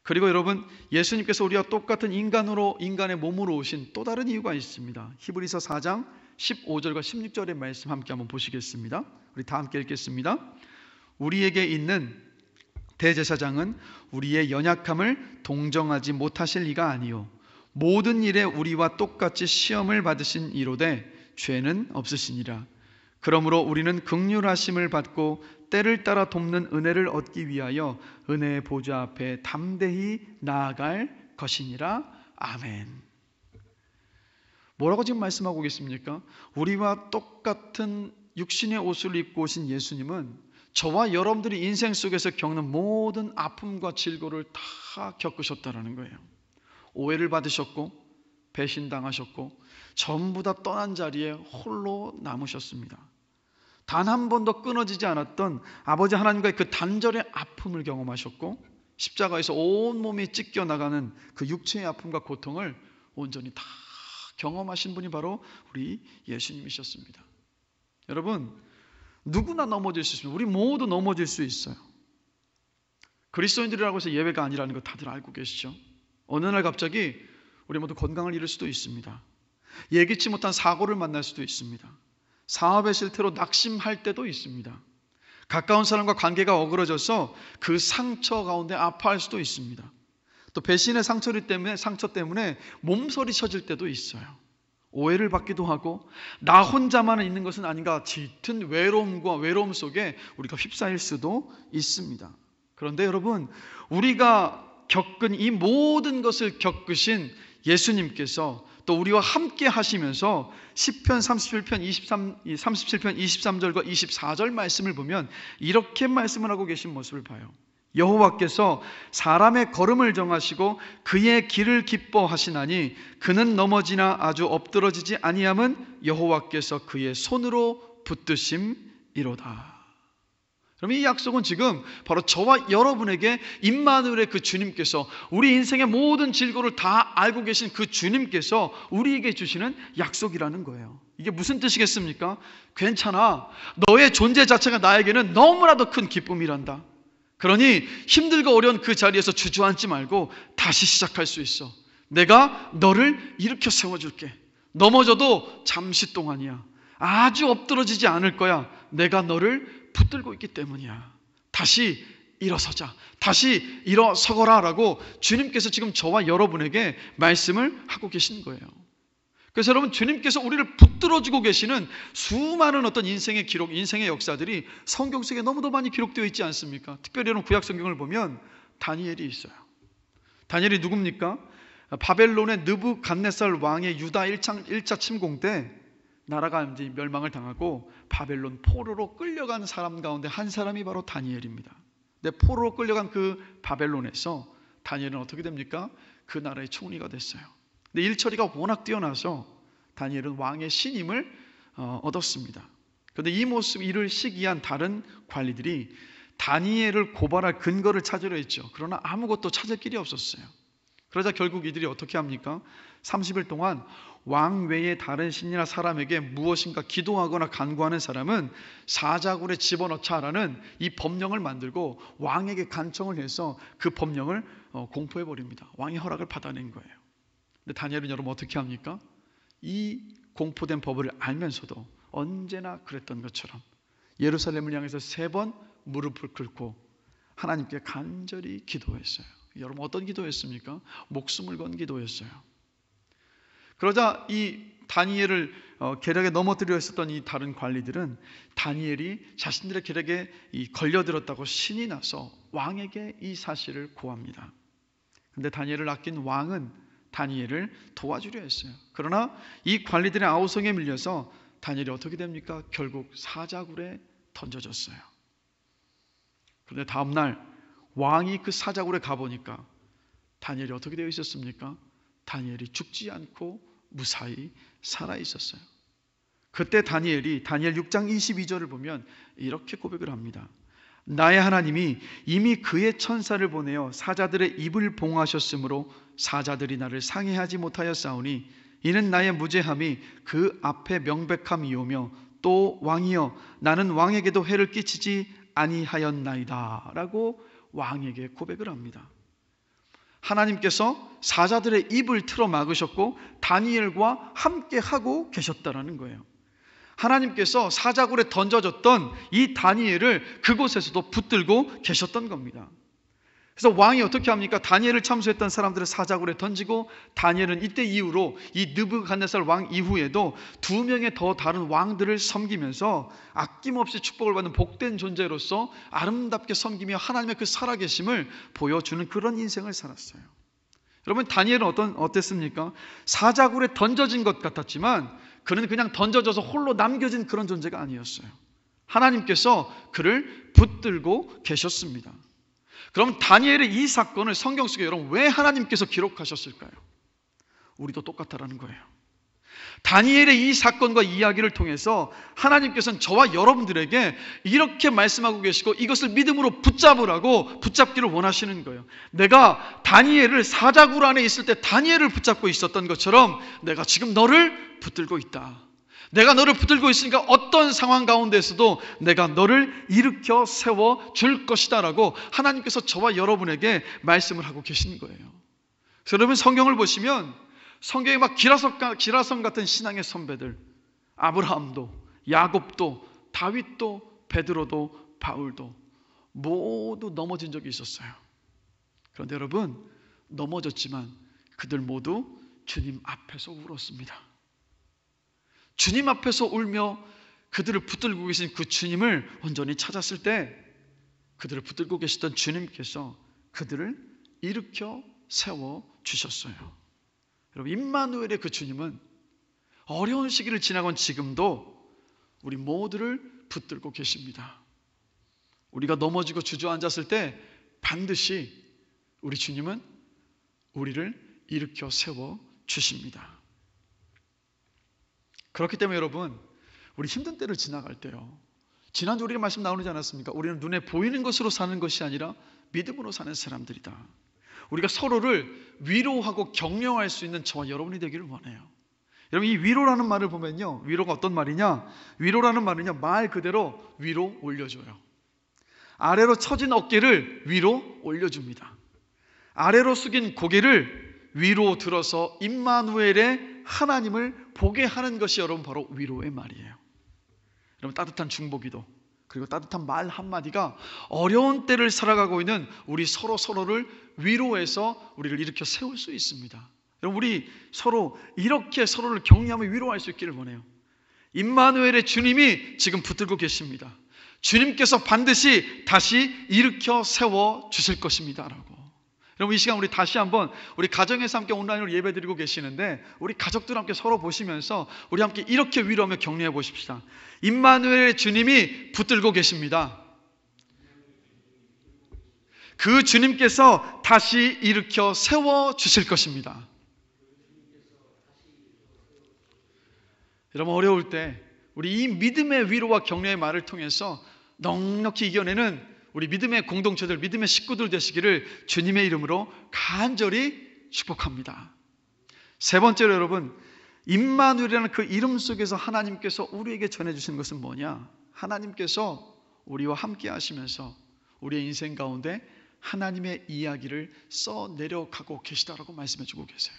그리고 여러분, 예수님께서 우리와 똑같은 인간의 몸으로 오신 또 다른 이유가 있습니다. 히브리서 4장 15절과 16절의 말씀 함께 한번 보시겠습니다. 우리 다 함께 읽겠습니다. 우리에게 있는 대제사장은 우리의 연약함을 동정하지 못하실 리가 아니요 모든 일에 우리와 똑같이 시험을 받으신 이로되 죄는 없으시니라. 그러므로 우리는 긍휼하심을 받고 때를 따라 돕는 은혜를 얻기 위하여 은혜의 보좌 앞에 담대히 나아갈 것이니라. 아멘. 뭐라고 지금 말씀하고 계십니까? 우리와 똑같은 육신의 옷을 입고 오신 예수님은 저와 여러분들이 인생 속에서 겪는 모든 아픔과 질고를 다 겪으셨다는 거예요. 오해를 받으셨고 배신당하셨고 전부 다 떠난 자리에 홀로 남으셨습니다. 단 한 번도 끊어지지 않았던 아버지 하나님과의 그 단절의 아픔을 경험하셨고 십자가에서 온몸이 찢겨나가는 그 육체의 아픔과 고통을 온전히 다 경험하신 분이 바로 우리 예수님이셨습니다. 여러분, 누구나 넘어질 수 있습니다. 우리 모두 넘어질 수 있어요. 그리스도인들이라고 해서 예외가 아니라는 거 다들 알고 계시죠? 어느 날 갑자기 우리 모두 건강을 잃을 수도 있습니다. 예기치 못한 사고를 만날 수도 있습니다. 사업의 실패로 낙심할 때도 있습니다. 가까운 사람과 관계가 어그러져서 그 상처 가운데 아파할 수도 있습니다. 또 배신의 상처 때문에 몸서리 쳐질 때도 있어요. 오해를 받기도 하고 나 혼자만 있는 것은 아닌가 짙은 외로움 속에 우리가 휩싸일 수도 있습니다. 그런데 여러분, 우리가 겪은 이 모든 것을 겪으신 예수님께서 또 우리와 함께 하시면서 시편 37편 23절과 24절 말씀을 보면 이렇게 말씀을 하고 계신 모습을 봐요. 여호와께서 사람의 걸음을 정하시고 그의 길을 기뻐하시나니 그는 넘어지나 아주 엎드러지지 아니함은 여호와께서 그의 손으로 붙드심이로다. 그럼 이 약속은 지금 바로 저와 여러분에게 임마누엘의 그 주님께서 우리 인생의 모든 질고를 다 알고 계신 그 주님께서 우리에게 주시는 약속이라는 거예요. 이게 무슨 뜻이겠습니까? 괜찮아. 너의 존재 자체가 나에게는 너무나도 큰 기쁨이란다. 그러니 힘들고 어려운 그 자리에서 주저앉지 말고 다시 시작할 수 있어. 내가 너를 일으켜 세워줄게. 넘어져도 잠시 동안이야. 아주 엎드러지지 않을 거야. 내가 너를 붙들고 있기 때문이야. 다시 일어서자. 다시 일어서거라 라고 주님께서 지금 저와 여러분에게 말씀을 하고 계신 거예요. 그래서 여러분, 주님께서 우리를 붙들어주고 계시는 수많은 어떤 인생의 기록, 인생의 역사들이 성경 속에 너무도 많이 기록되어 있지 않습니까? 특별히 여러분 구약 성경을 보면 다니엘이 있어요. 다니엘이 누굽니까? 바벨론의 느부갓네살 왕의 유다 1차 침공 때 나라가 이제 멸망을 당하고 바벨론 포로로 끌려간 사람 가운데 한 사람이 바로 다니엘입니다. 근데 포로로 끌려간 그 바벨론에서 다니엘은 어떻게 됩니까? 그 나라의 총리가 됐어요. 근데 일처리가 워낙 뛰어나서 다니엘은 왕의 신임을 얻었습니다. 그런데 이 모습, 이를 시기한 다른 관리들이 다니엘을 고발할 근거를 찾으려 했죠. 그러나 아무것도 찾을 길이 없었어요. 그러자 결국 이들이 어떻게 합니까? 30일 동안 왕 외에 다른 신이나 사람에게 무엇인가 기도하거나 간구하는 사람은 사자굴에 집어넣자라는 이 법령을 만들고 왕에게 간청을 해서 그 법령을 공포해 버립니다. 왕의 허락을 받아낸 거예요. 근데 다니엘은 여러분 어떻게 합니까? 이 공포된 법을 알면서도 언제나 그랬던 것처럼 예루살렘을 향해서 3번 무릎을 꿇고 하나님께 간절히 기도했어요. 여러분 어떤 기도였습니까? 목숨을 건 기도였어요. 그러자 이 다니엘을 계략에 넘어뜨려 했었던 이 다른 관리들은 다니엘이 자신들의 계략에 걸려들었다고 신이 나서 왕에게 이 사실을 고합니다. 그런데 다니엘을 아낀 왕은 다니엘을 도와주려 했어요. 그러나 이 관리들의 아우성에 밀려서 다니엘이 어떻게 됩니까? 결국 사자굴에 던져졌어요. 그런데 다음날 왕이 그 사자굴에 가보니까 다니엘이 어떻게 되어 있었습니까? 다니엘이 죽지 않고 무사히 살아 있었어요. 그때 다니엘이 다니엘 6장 22절을 보면 이렇게 고백을 합니다. 나의 하나님이 이미 그의 천사를 보내어 사자들의 입을 봉하셨으므로 사자들이 나를 상해하지 못하였사오니 이는 나의 무죄함이 그 앞에 명백함이오며 또 왕이여 나는 왕에게도 해를 끼치지 아니하였나이다 라고 왕에게 고백을 합니다. 하나님께서 사자들의 입을 틀어 막으셨고 다니엘과 함께 하고 계셨다라는 거예요. 하나님께서 사자굴에 던져졌던 이 다니엘을 그곳에서도 붙들고 계셨던 겁니다. 그래서 왕이 어떻게 합니까? 다니엘을 참수했던 사람들을 사자굴에 던지고 다니엘은 이때 이후로 이 느부갓네살 왕 이후에도 2명의 더 다른 왕들을 섬기면서 아낌없이 축복을 받는 복된 존재로서 아름답게 섬기며 하나님의 그 살아계심을 보여주는 그런 인생을 살았어요. 여러분 다니엘은 어땠습니까? 사자굴에 던져진 것 같았지만 그는 그냥 던져져서 홀로 남겨진 그런 존재가 아니었어요. 하나님께서 그를 붙들고 계셨습니다. 그럼 다니엘의 이 사건을 성경 속에 여러분 왜 하나님께서 기록하셨을까요? 우리도 똑같다라는 거예요. 다니엘의 이 사건과 이야기를 통해서 하나님께서는 저와 여러분들에게 이렇게 말씀하고 계시고 이것을 믿음으로 붙잡기를 원하시는 거예요. 내가 다니엘을 사자굴 안에 있을 때 다니엘을 붙잡고 있었던 것처럼 내가 지금 너를 붙들고 있다. 내가 너를 붙들고 있으니까 어떤 상황 가운데서도 내가 너를 일으켜 세워 줄 것이다 라고 하나님께서 저와 여러분에게 말씀을 하고 계시는 거예요. 그래서 여러분 성경을 보시면 성경에 막 기라성 같은 신앙의 선배들, 아브라함도 야곱도 다윗도 베드로도 바울도 모두 넘어진 적이 있었어요. 그런데 여러분 넘어졌지만 그들 모두 주님 앞에서 울었습니다. 주님 앞에서 울며 그들을 붙들고 계신 그 주님을 온전히 찾았을 때 그들을 붙들고 계시던 주님께서 그들을 일으켜 세워 주셨어요. 여러분 임마누엘의 그 주님은 어려운 시기를 지나건 지금도 우리 모두를 붙들고 계십니다. 우리가 넘어지고 주저앉았을 때 반드시 우리 주님은 우리를 일으켜 세워 주십니다. 그렇기 때문에 여러분 우리 힘든 때를 지나갈 때요, 지난주 우리가 말씀 나오지 않았습니까? 우리는 눈에 보이는 것으로 사는 것이 아니라 믿음으로 사는 사람들이다. 우리가 서로를 위로하고 격려할 수 있는 저와 여러분이 되기를 원해요. 여러분 이 위로라는 말을 보면요, 위로가 어떤 말이냐? 위로라는 말은요 말 그대로 위로 올려줘요. 아래로 처진 어깨를 위로 올려줍니다. 아래로 숙인 고개를 위로 들어서 임마누엘의 하나님을 보게 하는 것이 여러분 바로 위로의 말이에요. 여러분 따뜻한 중보기도 그리고 따뜻한 말 한마디가 어려운 때를 살아가고 있는 우리 서로를 위로해서 우리를 일으켜 세울 수 있습니다. 여러분 우리 서로 이렇게 서로를 격려하며 위로할 수 있기를 원해요. 임마누엘의 주님이 지금 붙들고 계십니다. 주님께서 반드시 다시 일으켜 세워 주실 것입니다 라고. 여러분 이 시간 우리 다시 한번 우리 가정에서 함께 온라인으로 예배드리고 계시는데 우리 가족들 함께 서로 보시면서 우리 함께 이렇게 위로하며 격려해 보십시다. 임마누엘의 주님이 붙들고 계십니다. 그 주님께서 다시 일으켜 세워 주실 것입니다. 여러분 어려울 때 우리 이 믿음의 위로와 격려의 말을 통해서 넉넉히 이겨내는 우리 믿음의 공동체들, 믿음의 식구들 되시기를 주님의 이름으로 간절히 축복합니다. 세 번째로 여러분, 임마누엘이라는 그 이름 속에서 하나님께서 우리에게 전해주시는 것은 뭐냐? 하나님께서 우리와 함께 하시면서 우리의 인생 가운데 하나님의 이야기를 써내려가고 계시다라고 말씀해주고 계세요.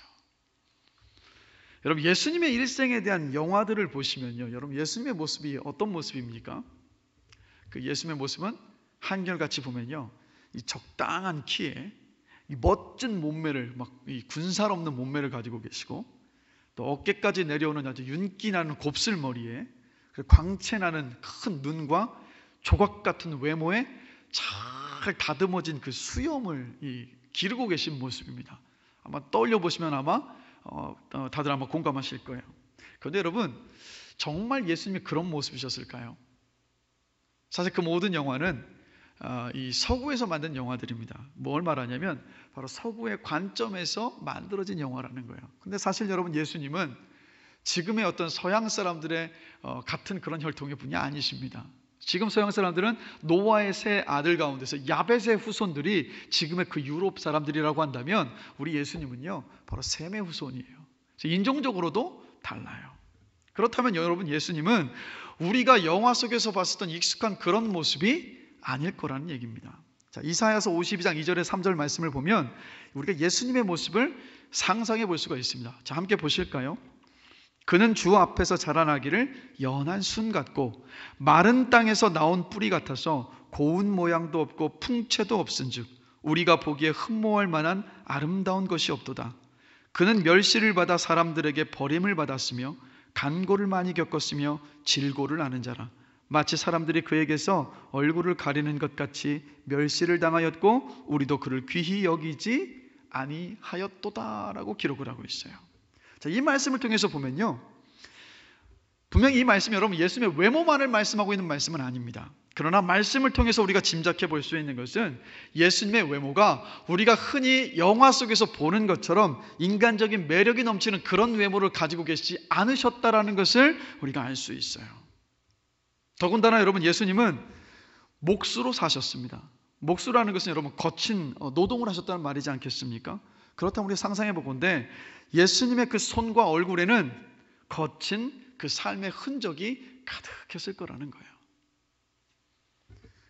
여러분, 예수님의 일생에 대한 영화들을 보시면요, 여러분 예수님의 모습이 어떤 모습입니까? 그 예수님의 모습은 한결같이 보면요, 이 적당한 키에 이 멋진 몸매를, 막 이 군살 없는 몸매를 가지고 계시고, 또 어깨까지 내려오는 아주 윤기 나는 곱슬머리에 광채 나는 큰 눈과 조각 같은 외모에 잘 다듬어진 그 수염을 기르고 계신 모습입니다. 아마 떠올려 보시면 아마 다들 아마 공감하실 거예요. 그런데 여러분, 정말 예수님이 그런 모습이셨을까요? 사실 그 모든 영화는 이 서구에서 만든 영화들입니다. 뭘 말하냐면 바로 서구의 관점에서 만들어진 영화라는 거예요. 근데 사실 여러분, 예수님은 지금의 어떤 서양 사람들의 같은 그런 혈통의 분이 아니십니다. 지금 서양 사람들은 노아의 세 아들 가운데서 야벳의 후손들이 지금의 그 유럽 사람들이라고 한다면, 우리 예수님은요 바로 셈의 후손이에요. 인종적으로도 달라요. 그렇다면 여러분, 예수님은 우리가 영화 속에서 봤었던 익숙한 그런 모습이 아닐 거라는 얘기입니다. 자, 이사야서 52장 2절에 3절 말씀을 보면 우리가 예수님의 모습을 상상해 볼 수가 있습니다. 자, 함께 보실까요? 그는 주 앞에서 자라나기를 연한 순 같고 마른 땅에서 나온 뿌리 같아서 고운 모양도 없고 풍채도 없은즉 우리가 보기에 흠모할 만한 아름다운 것이 없도다. 그는 멸시를 받아 사람들에게 버림을 받았으며 간고를 많이 겪었으며 질고를 아는 자라. 마치 사람들이 그에게서 얼굴을 가리는 것 같이 멸시를 당하였고 우리도 그를 귀히 여기지 아니하였도다라고 기록을 하고 있어요. 자, 이 말씀을 통해서 보면요, 분명히 이 말씀이 여러분 예수님의 외모만을 말씀하고 있는 말씀은 아닙니다. 그러나 말씀을 통해서 우리가 짐작해 볼 수 있는 것은 예수님의 외모가 우리가 흔히 영화 속에서 보는 것처럼 인간적인 매력이 넘치는 그런 외모를 가지고 계시지 않으셨다라는 것을 우리가 알 수 있어요. 더군다나 여러분, 예수님은 목수로 사셨습니다. 목수라는 것은 여러분 거친 노동을 하셨다는 말이지 않겠습니까? 그렇다면 우리 상상해 보건대 예수님의 그 손과 얼굴에는 거친 그 삶의 흔적이 가득했을 거라는 거예요.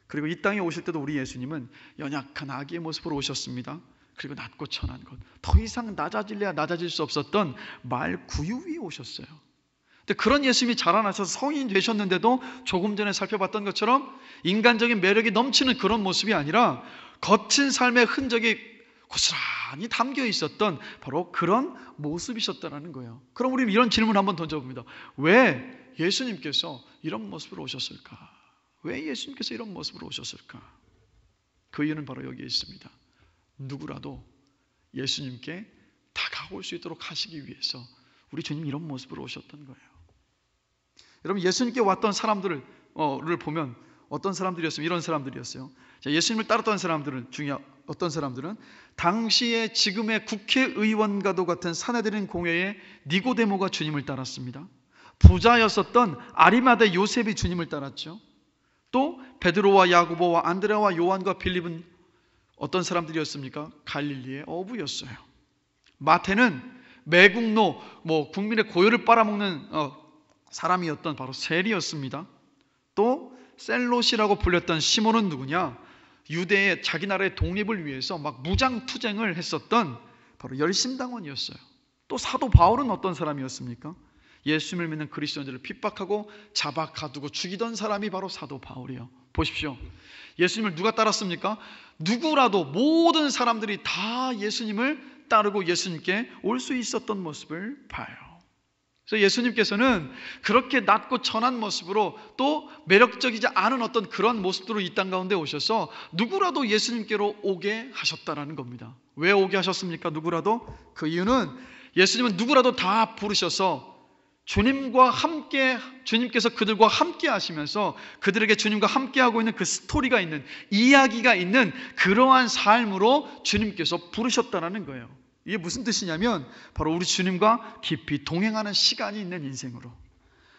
그리고 이 땅에 오실 때도 우리 예수님은 연약한 아기의 모습으로 오셨습니다. 그리고 낮고 천한 것, 더 이상 낮아질래야 낮아질 수 없었던 말 구유 위에 오셨어요. 근데 그런 예수님이 자라나셔서 성인이 되셨는데도 조금 전에 살펴봤던 것처럼 인간적인 매력이 넘치는 그런 모습이 아니라 거친 삶의 흔적이 고스란히 담겨 있었던 바로 그런 모습이셨다는 거예요. 그럼 우리는 이런 질문을 한번 던져봅니다. 왜 예수님께서 이런 모습으로 오셨을까? 왜 예수님께서 이런 모습으로 오셨을까? 그 이유는 바로 여기에 있습니다. 누구라도 예수님께 다가올 수 있도록 하시기 위해서 우리 주님 이런 모습으로 오셨던 거예요. 여러분, 예수님께 왔던 사람들을 보면 어떤 사람들이었으면 이런 사람들이었어요. 자, 예수님을 따랐던 사람들은 중에 어떤 사람들은 당시에 지금의 국회의원과도 같은 사내들인 공회의 니고데모가 주님을 따랐습니다. 부자였었던 아리마대 요셉이 주님을 따랐죠. 또 베드로와 야고보와 안드레와 요한과 빌립은 어떤 사람들이었습니까? 갈릴리의 어부였어요. 마태는 매국노, 국민의 고요를 빨아먹는 사람이었던 바로 세리였습니다. 또 셀롯이라고 불렸던 시몬은 누구냐? 유대의 자기 나라의 독립을 위해서 막 무장투쟁을 했었던 바로 열심당원이었어요. 또 사도 바울은 어떤 사람이었습니까? 예수님을 믿는 그리스도인들을 핍박하고 잡아 가두고 죽이던 사람이 바로 사도 바울이에요. 보십시오. 예수님을 누가 따랐습니까? 누구라도 모든 사람들이 다 예수님을 따르고 예수님께 올 수 있었던 모습을 봐요. 그래서 예수님께서는 그렇게 낮고 천한 모습으로 또 매력적이지 않은 어떤 그런 모습으로 이 땅 가운데 오셔서 누구라도 예수님께로 오게 하셨다라는 겁니다. 왜 오게 하셨습니까? 누구라도? 그 이유는 예수님은 누구라도 다 부르셔서 주님과 함께, 주님께서 그들과 함께 하시면서 그들에게 주님과 함께 하고 있는 그 스토리가 있는, 이야기가 있는 그러한 삶으로 주님께서 부르셨다라는 거예요. 이게 무슨 뜻이냐면 바로 우리 주님과 깊이 동행하는 시간이 있는 인생으로,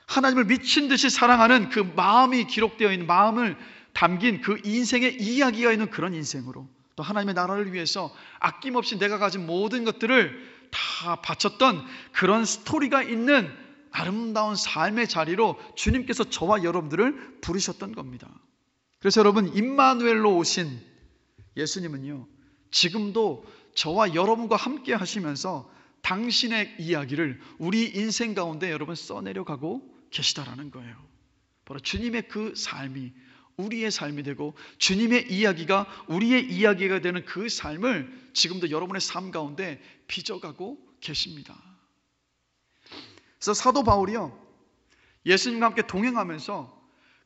하나님을 미친 듯이 사랑하는 그 마음이 기록되어 있는, 마음을 담긴 그 인생의 이야기가 있는 그런 인생으로, 또 하나님의 나라를 위해서 아낌없이 내가 가진 모든 것들을 다 바쳤던 그런 스토리가 있는 아름다운 삶의 자리로 주님께서 저와 여러분들을 부르셨던 겁니다. 그래서 여러분, 임마누엘로 오신 예수님은요, 지금도 저와 여러분과 함께 하시면서 당신의 이야기를 우리 인생 가운데 여러분 써내려가고 계시다라는 거예요. 바로 주님의 그 삶이 우리의 삶이 되고 주님의 이야기가 우리의 이야기가 되는 그 삶을 지금도 여러분의 삶 가운데 빚어가고 계십니다. 그래서 사도 바울이요, 예수님과 함께 동행하면서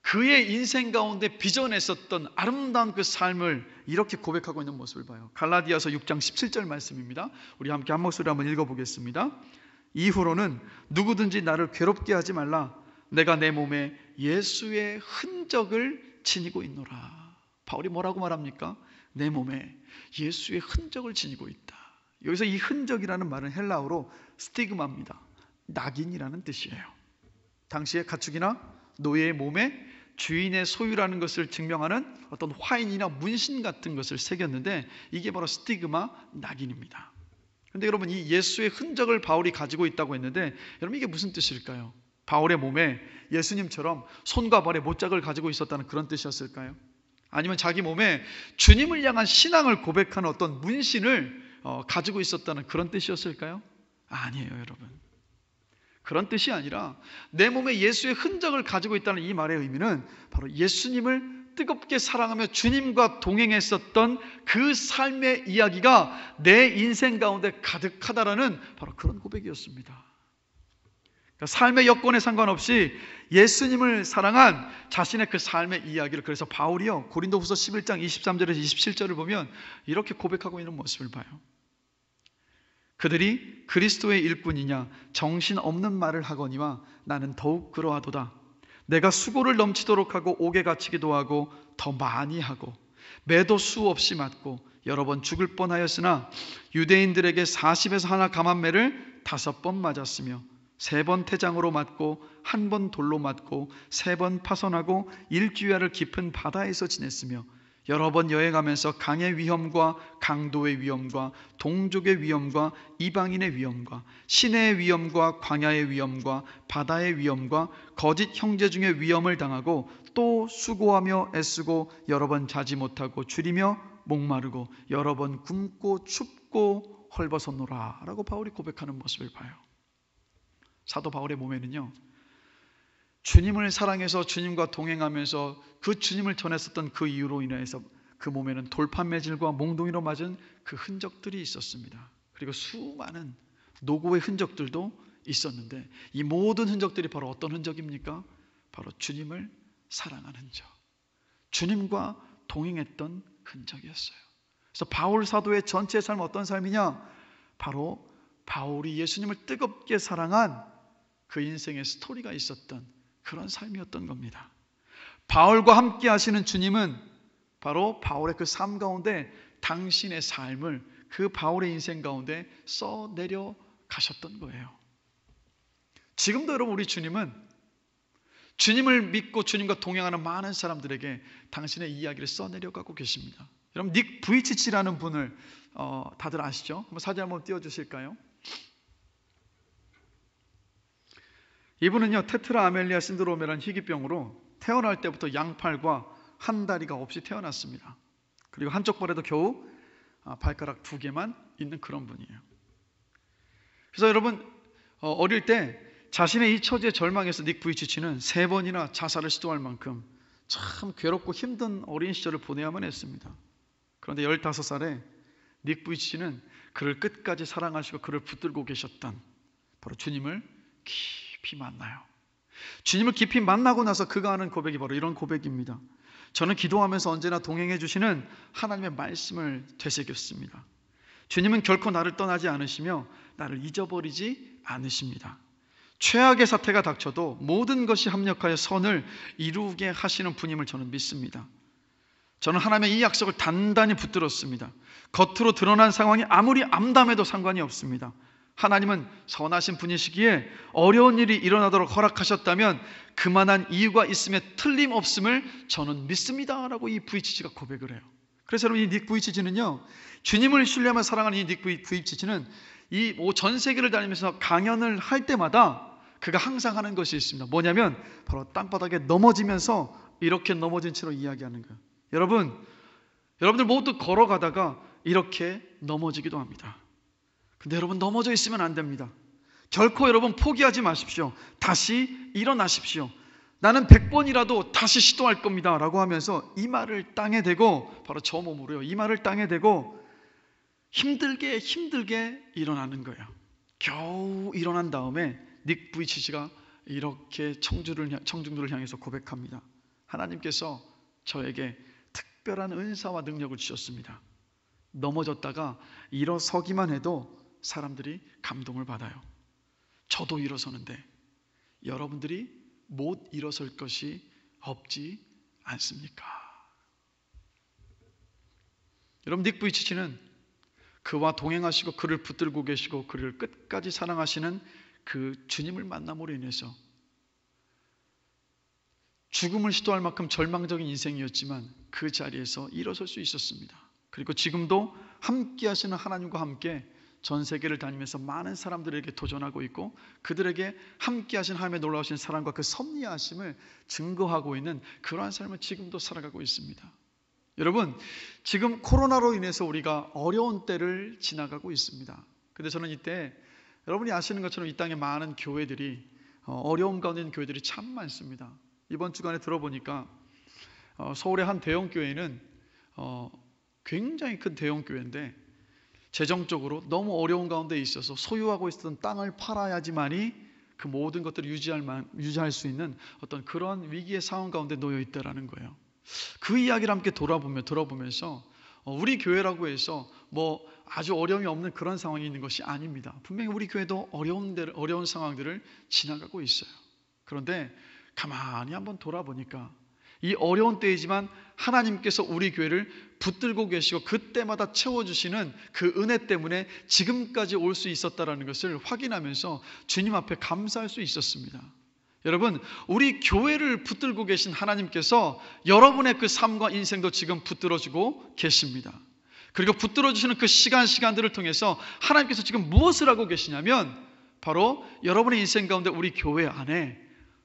그의 인생 가운데 빚어냈었던 아름다운 그 삶을 이렇게 고백하고 있는 모습을 봐요. 갈라디아서 6장 17절 말씀입니다. 우리 함께 한 목소리 한번 읽어보겠습니다. 이후로는 누구든지 나를 괴롭게 하지 말라. 내가 내 몸에 예수의 흔적을 지니고 있노라. 바울이 뭐라고 말합니까? 내 몸에 예수의 흔적을 지니고 있다. 여기서 이 흔적이라는 말은 헬라어로 스티그마입니다. 낙인이라는 뜻이에요. 당시의 가축이나 노예의 몸에 주인의 소유라는 것을 증명하는 어떤 화인이나 문신 같은 것을 새겼는데 이게 바로 스티그마, 낙인입니다. 그런데 여러분, 이 예수의 흔적을 바울이 가지고 있다고 했는데 여러분, 이게 무슨 뜻일까요? 바울의 몸에 예수님처럼 손과 발에 못자국을 가지고 있었다는 그런 뜻이었을까요? 아니면 자기 몸에 주님을 향한 신앙을 고백하는 어떤 문신을 가지고 있었다는 그런 뜻이었을까요? 아니에요, 여러분. 그런 뜻이 아니라 내 몸에 예수의 흔적을 가지고 있다는 이 말의 의미는 바로 예수님을 뜨겁게 사랑하며 주님과 동행했었던 그 삶의 이야기가 내 인생 가운데 가득하다라는 바로 그런 고백이었습니다. 그러니까 삶의 여건에 상관없이 예수님을 사랑한 자신의 그 삶의 이야기를, 그래서 바울이요, 고린도후서 11장 23절에서 27절을 보면 이렇게 고백하고 있는 모습을 봐요. 그들이 그리스도의 일꾼이냐 정신없는 말을 하거니와 나는 더욱 그러하도다. 내가 수고를 넘치도록 하고 옥에 갇히기도 하고 더 많이 하고 매도 수없이 맞고 여러 번 죽을 뻔하였으나 유대인들에게 40에서 하나 감한매를 5번 맞았으며 3번 태장으로 맞고 1번 돌로 맞고 3번 파선하고 일주야를 깊은 바다에서 지냈으며 여러 번 여행하면서 강의 위험과 강도의 위험과 동족의 위험과 이방인의 위험과 시내의 위험과 광야의 위험과 바다의 위험과 거짓 형제 중의 위험을 당하고 또 수고하며 애쓰고 여러 번 자지 못하고 줄이며 목마르고 여러 번 굶고 춥고 헐벗었노라 라고 바울이 고백하는 모습을 봐요. 사도 바울의 몸에는요, 주님을 사랑해서 주님과 동행하면서 그 주님을 전했었던 그 이유로 인해서 그 몸에는 돌판매질과 몽둥이로 맞은 그 흔적들이 있었습니다. 그리고 수많은 노고의 흔적들도 있었는데 이 모든 흔적들이 바로 어떤 흔적입니까? 바로 주님을 사랑한 흔적, 주님과 동행했던 흔적이었어요. 그래서 바울 사도의 전체 삶은 어떤 삶이냐? 바로 바울이 예수님을 뜨겁게 사랑한 그 인생의 스토리가 있었던 그런 삶이었던 겁니다. 바울과 함께 하시는 주님은 바로 바울의 그 삶 가운데 당신의 삶을 그 바울의 인생 가운데 써내려 가셨던 거예요. 지금도 여러분, 우리 주님은 주님을 믿고 주님과 동행하는 많은 사람들에게 당신의 이야기를 써내려 가고 계십니다. 여러분, 닉 부이치치라는 분을 다들 아시죠? 한번 사진 한번 띄워주실까요? 이분은요, 테트라 아멜리아 신드롬이라는 희귀병으로 태어날 때부터 양팔과 한 다리가 없이 태어났습니다. 그리고 한쪽 발에도 겨우 발가락 2개만 있는 그런 분이에요. 그래서 여러분, 어릴 때 자신의 이 처지에 절망해서 닉 부이치치는 3번이나 자살을 시도할 만큼 참 괴롭고 힘든 어린 시절을 보내야만 했습니다. 그런데 15살에 닉 부이치치는 그를 끝까지 사랑하시고 그를 붙들고 계셨던 바로 주님을 깊이 만나요. 주님을 깊이 만나고 나서 그가 하는 고백이 바로 이런 고백입니다. 저는 기도하면서 언제나 동행해 주시는 하나님의 말씀을 되새겼습니다. 주님은 결코 나를 떠나지 않으시며 나를 잊어버리지 않으십니다. 최악의 사태가 닥쳐도 모든 것이 합력하여 선을 이루게 하시는 분임을 저는 믿습니다. 저는 하나님의 이 약속을 단단히 붙들었습니다. 겉으로 드러난 상황이 아무리 암담해도 상관이 없습니다. 하나님은 선하신 분이시기에 어려운 일이 일어나도록 허락하셨다면 그만한 이유가 있음에 틀림없음을 저는 믿습니다 라고 이 부이치치가 고백을 해요. 그래서 여러분, 이 닉 부이치치는요, 주님을 신뢰하며 살아가는 이 닉 부이치치는 이 전 세계를 다니면서 강연을 할 때마다 그가 항상 하는 것이 있습니다. 뭐냐면 바로 땅바닥에 넘어지면서 이렇게 넘어진 채로 이야기하는 거예요. 여러분들 모두 걸어가다가 이렇게 넘어지기도 합니다. 근데 여러분, 넘어져 있으면 안 됩니다. 결코 여러분 포기하지 마십시오. 다시 일어나십시오. 나는 100번이라도 다시 시도할 겁니다 라고 하면서 이 말을 땅에 대고, 바로 저 몸으로요, 이 말을 땅에 대고 힘들게 일어나는 거예요. 겨우 일어난 다음에 닉 부이치치가 이렇게 청중들을 향해서 고백합니다. 하나님께서 저에게 특별한 은사와 능력을 주셨습니다. 넘어졌다가 일어서기만 해도 사람들이 감동을 받아요. 저도 일어서는데 여러분들이 못 일어설 것이 없지 않습니까? 여러분, 닉 부이치치는 그와 동행하시고 그를 붙들고 계시고 그를 끝까지 사랑하시는 그 주님을 만남으로 인해서 죽음을 시도할 만큼 절망적인 인생이었지만 그 자리에서 일어설 수 있었습니다. 그리고 지금도 함께 하시는 하나님과 함께 전 세계를 다니면서 많은 사람들에게 도전하고 있고 그들에게 함께 하신 하나님의 놀라우신 사랑과 그 섭리하심을 증거하고 있는 그러한 삶을 지금도 살아가고 있습니다. 여러분, 지금 코로나로 인해서 우리가 어려운 때를 지나가고 있습니다. 근데 저는 이때 여러분이 아시는 것처럼 이 땅에 많은 교회들이 어려움 가운데 있는 교회들이 참 많습니다. 이번 주간에 들어보니까 서울의 한 대형 교회는 굉장히 큰 대형 교회인데 재정적으로 너무 어려운 가운데 있어서 소유하고 있었던 땅을 팔아야지만이 그 모든 것들을 유지할 수 있는 어떤 그런 위기의 상황 가운데 놓여 있다라는 거예요. 그 이야기를 함께 들어보면서 우리 교회라고 해서 뭐 아주 어려움이 없는 그런 상황이 있는 것이 아닙니다. 분명히 우리 교회도 어려운 상황들을 지나가고 있어요. 그런데 가만히 한번 돌아보니까 이 어려운 때이지만 하나님께서 우리 교회를 붙들고 계시고 그때마다 채워주시는 그 은혜 때문에 지금까지 올 수 있었다는 것을 확인하면서 주님 앞에 감사할 수 있었습니다. 여러분, 우리 교회를 붙들고 계신 하나님께서 여러분의 그 삶과 인생도 지금 붙들어주고 계십니다. 그리고 붙들어주시는 그 시간들을 통해서 하나님께서 지금 무엇을 하고 계시냐면 바로 여러분의 인생 가운데 우리 교회 안에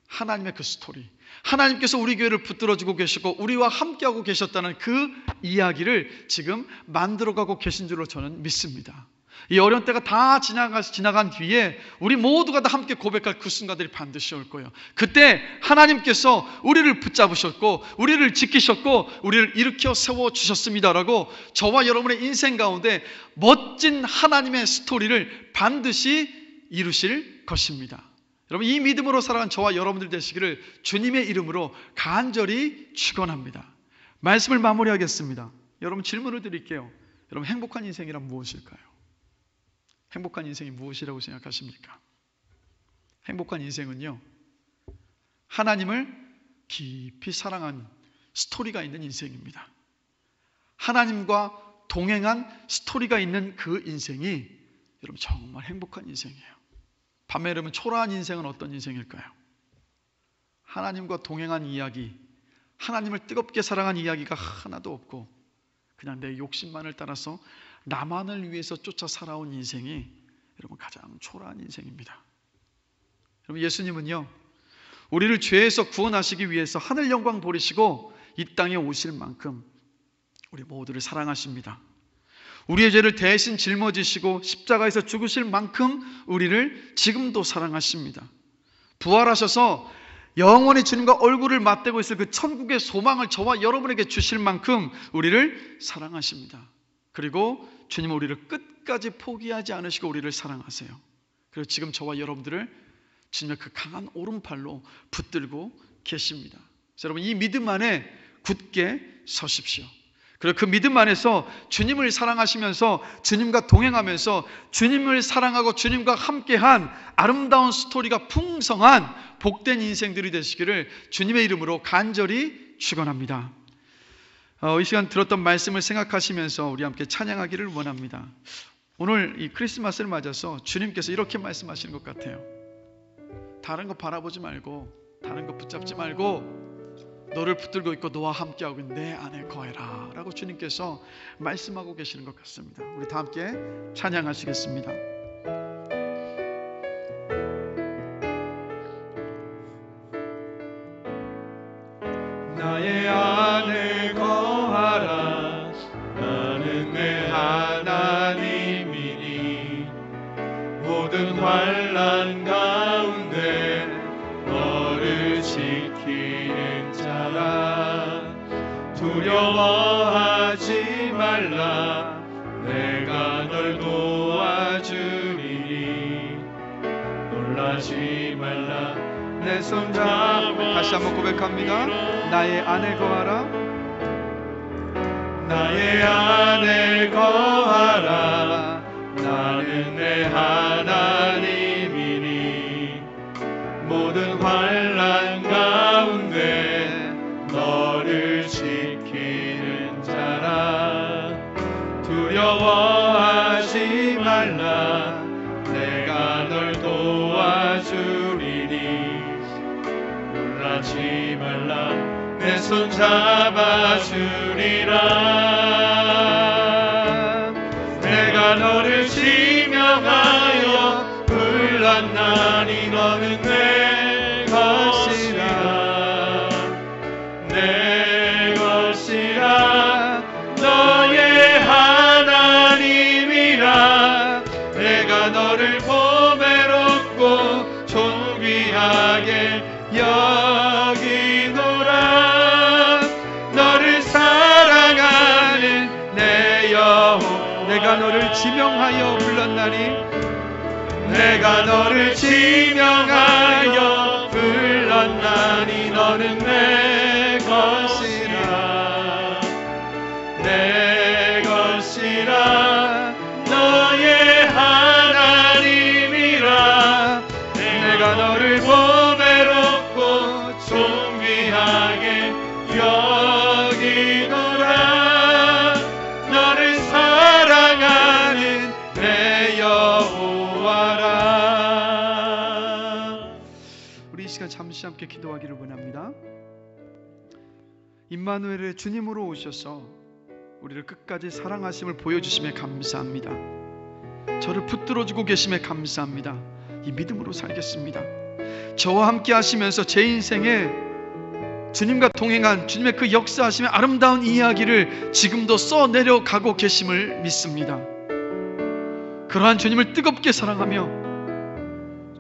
하나님의 그 스토리, 하나님께서 우리 교회를 붙들어주고 계시고 우리와 함께하고 계셨다는 그 이야기를 지금 만들어가고 계신 줄로 저는 믿습니다. 이 어려운 때가 다 지나간 뒤에 우리 모두가 다 함께 고백할 그 순간들이 반드시 올 거예요. 그때 하나님께서 우리를 붙잡으셨고 우리를 지키셨고 우리를 일으켜 세워주셨습니다라고 저와 여러분의 인생 가운데 멋진 하나님의 스토리를 반드시 이루실 것입니다. 여러분, 이 믿음으로 살아간 저와 여러분들 되시기를 주님의 이름으로 간절히 축원합니다. 말씀을 마무리하겠습니다. 여러분, 질문을 드릴게요. 여러분, 행복한 인생이란 무엇일까요? 행복한 인생이 무엇이라고 생각하십니까? 행복한 인생은요, 하나님을 깊이 사랑한 스토리가 있는 인생입니다. 하나님과 동행한 스토리가 있는 그 인생이 여러분 정말 행복한 인생이에요. 반면 여러분, 초라한 인생은 어떤 인생일까요? 하나님과 동행한 이야기, 하나님을 뜨겁게 사랑한 이야기가 하나도 없고 그냥 내 욕심만을 따라서 나만을 위해서 쫓아 살아온 인생이 여러분 가장 초라한 인생입니다. 여러분, 예수님은요, 우리를 죄에서 구원하시기 위해서 하늘 영광 버리시고 이 땅에 오실 만큼 우리 모두를 사랑하십니다. 우리의 죄를 대신 짊어지시고 십자가에서 죽으실 만큼 우리를 지금도 사랑하십니다. 부활하셔서 영원히 주님과 얼굴을 맞대고 있을 그 천국의 소망을 저와 여러분에게 주실 만큼 우리를 사랑하십니다. 그리고 주님은 우리를 끝까지 포기하지 않으시고 우리를 사랑하세요. 그리고 지금 저와 여러분들을 주님의 그 강한 오른팔로 붙들고 계십니다. 여러분, 이 믿음 안에 굳게 서십시오. 그리고 그 믿음 안에서 주님을 사랑하시면서 주님과 동행하면서 주님을 사랑하고 주님과 함께한 아름다운 스토리가 풍성한 복된 인생들이 되시기를 주님의 이름으로 간절히 축원합니다. 이 시간 들었던 말씀을 생각하시면서 우리 함께 찬양하기를 원합니다. 오늘 이 크리스마스를 맞아서 주님께서 이렇게 말씀하시는 것 같아요. 다른 거 바라보지 말고, 다른 거 붙잡지 말고, 너를 붙들고 있고 너와 함께하고 있는 내 안에 거해라 라고 주님께서 말씀하고 계시는 것 같습니다. 우리 다 함께 찬양하시겠습니다. 나의 안에 거하라. 나는 내 하나님이니 모든 환난 가운데 너를 지키는 자라. 두려워하지 말라. 내가 널 도와주리니 놀라지 말라. 내 손 잡아. 다시 한번 고백합니다. 나의 안에 거하라. 나의 안에 거하라. 나는 내 하나님이니 모든 환난 가운데 너를 지키는 자라. 두려워하지 말라. 내가 널 도와주리니 놀라지 말라. 내 손 잡아주리라. 내가 너를 지명하여 불렀나니 너는 내 것이라. 내 것이라. 너의 하나님이라. 내가 너를 보배롭고 존귀하게 여기노라. 너를 사랑하는 내 영혼. 내가 너를 지명하여 불렀나니 내가 너를 지명하여 불렀나니 너는 내 것이라. 내 것이라. 너의 하나님이라. 내가 너를 보배롭고 존귀하게 여기노라. 너를 사랑하는 내 여호와라. 우리 이 시간 잠시 함께 기도하기를 원합니다. 임마누엘의 주님으로 오셔서 우리를 끝까지 사랑하심을 보여주심에 감사합니다. 저를 붙들어주고 계심에 감사합니다. 이 믿음으로 살겠습니다. 저와 함께 하시면서 제 인생에 주님과 동행한 주님의 그 역사하심의 아름다운 이야기를 지금도 써내려가고 계심을 믿습니다. 그러한 주님을 뜨겁게 사랑하며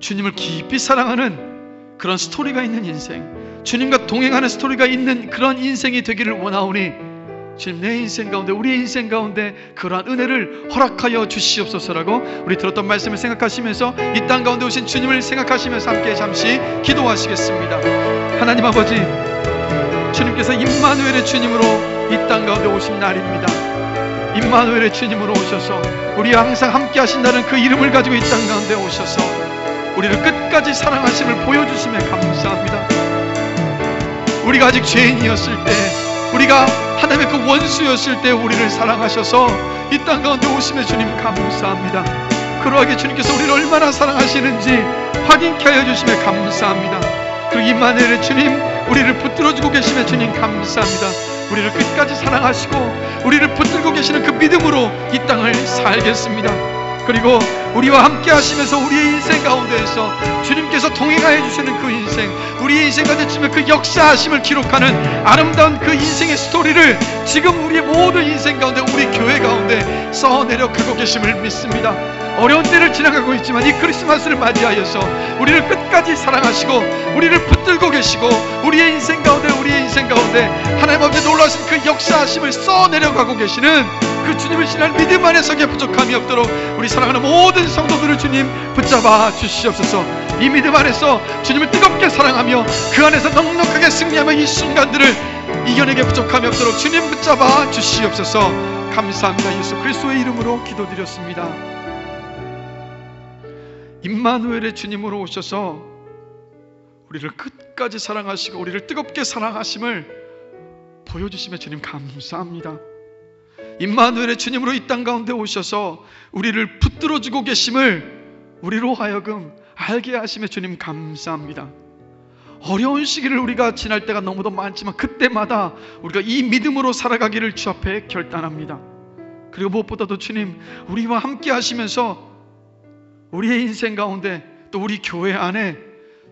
주님을 깊이 사랑하는 그런 스토리가 있는 인생, 주님과 동행하는 스토리가 있는 그런 인생이 되기를 원하오니 주님, 내 인생 가운데, 우리의 인생 가운데 그러한 은혜를 허락하여 주시옵소서라고 우리 들었던 말씀을 생각하시면서 이 땅 가운데 오신 주님을 생각하시면서 함께 잠시 기도하시겠습니다. 하나님 아버지, 주님께서 임마누엘의 주님으로 이 땅 가운데 오신 날입니다. 임마누엘의 주님으로 오셔서 우리와 항상 함께 하신다는 그 이름을 가지고 이 땅 가운데 오셔서 우리를 끝까지 사랑하심을 보여주심에 감사합니다. 우리가 아직 죄인이었을 때, 우리가 하나님의 그 원수였을 때 우리를 사랑하셔서 이 땅 가운데 오심에 주님 감사합니다. 그러하게 주님께서 우리를 얼마나 사랑하시는지 확인케 하여 주심에 감사합니다. 그 임마누엘의 주님, 우리를 붙들어주고 계심에 주님 감사합니다. 우리를 끝까지 사랑하시고 우리를 붙들고 계시는 그 믿음으로 이 땅을 살겠습니다. 그리고 우리와 함께 하시면서 우리의 인생 가운데에서 주님께서 동행하여 주시는 그 인생, 우리의 인생 가운데 주님의 그 역사하심을 기록하는 아름다운 그 인생의 스토리를 지금 우리의 모든 인생 가운데, 우리 교회 가운데 써내려가고 계심을 믿습니다. 어려운 때를 지나가고 있지만 이 크리스마스를 맞이하여서 우리를 끝까지 사랑하시고 우리를 붙들고 계시고 우리의 인생 가운데 하나님 아버지 놀라신 그 역사하심을 써내려가고 계시는 그 주님을 신뢰할 믿음 안에 서기에 부족함이 없도록 우리 사랑하는 모든 성도들을 주님 붙잡아 주시옵소서. 이 믿음 안에서 주님을 뜨겁게 사랑하며 그 안에서 넉넉하게 승리하며 이 순간들을 이겨내게 부족함이 없도록 주님 붙잡아 주시옵소서. 감사합니다. 예수 그리스도의 이름으로 기도드렸습니다. 임마누엘의 주님으로 오셔서 우리를 끝까지 사랑하시고 우리를 뜨겁게 사랑하심을 보여주시며 주님 감사합니다. 임마누엘의 주님으로 이 땅 가운데 오셔서 우리를 붙들어주고 계심을 우리로 하여금 알게 하심에 주님 감사합니다. 어려운 시기를 우리가 지날 때가 너무도 많지만 그때마다 우리가 이 믿음으로 살아가기를 주 앞에 결단합니다. 그리고 무엇보다도 주님, 우리와 함께 하시면서 우리의 인생 가운데 또 우리 교회 안에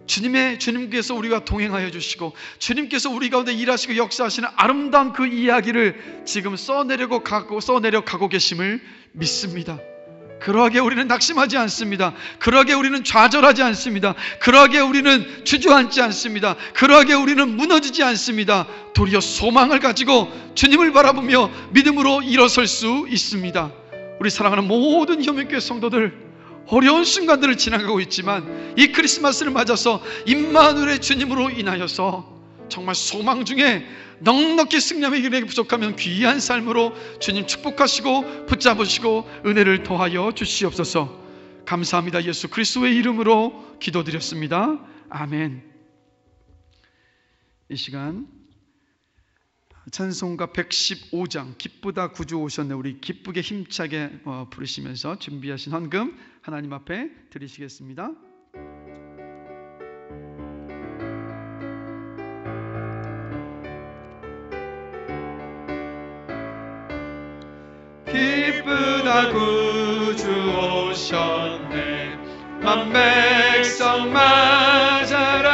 주님께서 우리와 동행하여 주시고 주님께서 우리 가운데 일하시고 역사하시는 아름다운 그 이야기를 지금 써내려 가고 계심을 믿습니다. 그러하게 우리는 낙심하지 않습니다. 그러하게 우리는 좌절하지 않습니다. 그러하게 우리는 주저앉지 않습니다. 그러하게 우리는 무너지지 않습니다. 도리어 소망을 가지고 주님을 바라보며 믿음으로 일어설 수 있습니다. 우리 사랑하는 모든 현민교회 성도들, 어려운 순간들을 지나가고 있지만 이 크리스마스를 맞아서 임마누엘의 주님으로 인하여서 정말 소망 중에 넉넉히 승리하기에 부족하면 귀한 삶으로 주님 축복하시고 붙잡으시고 은혜를 더하여 주시옵소서. 감사합니다. 예수 그리스도의 이름으로 기도드렸습니다. 아멘. 이 시간 찬송가 115장 기쁘다 구주 오셨네, 우리 기쁘게 힘차게 부르시면서 준비하신 헌금 하나님 앞에 드리시겠습니다. 기쁘다 구주 오셨네, 만 백성 맞아라.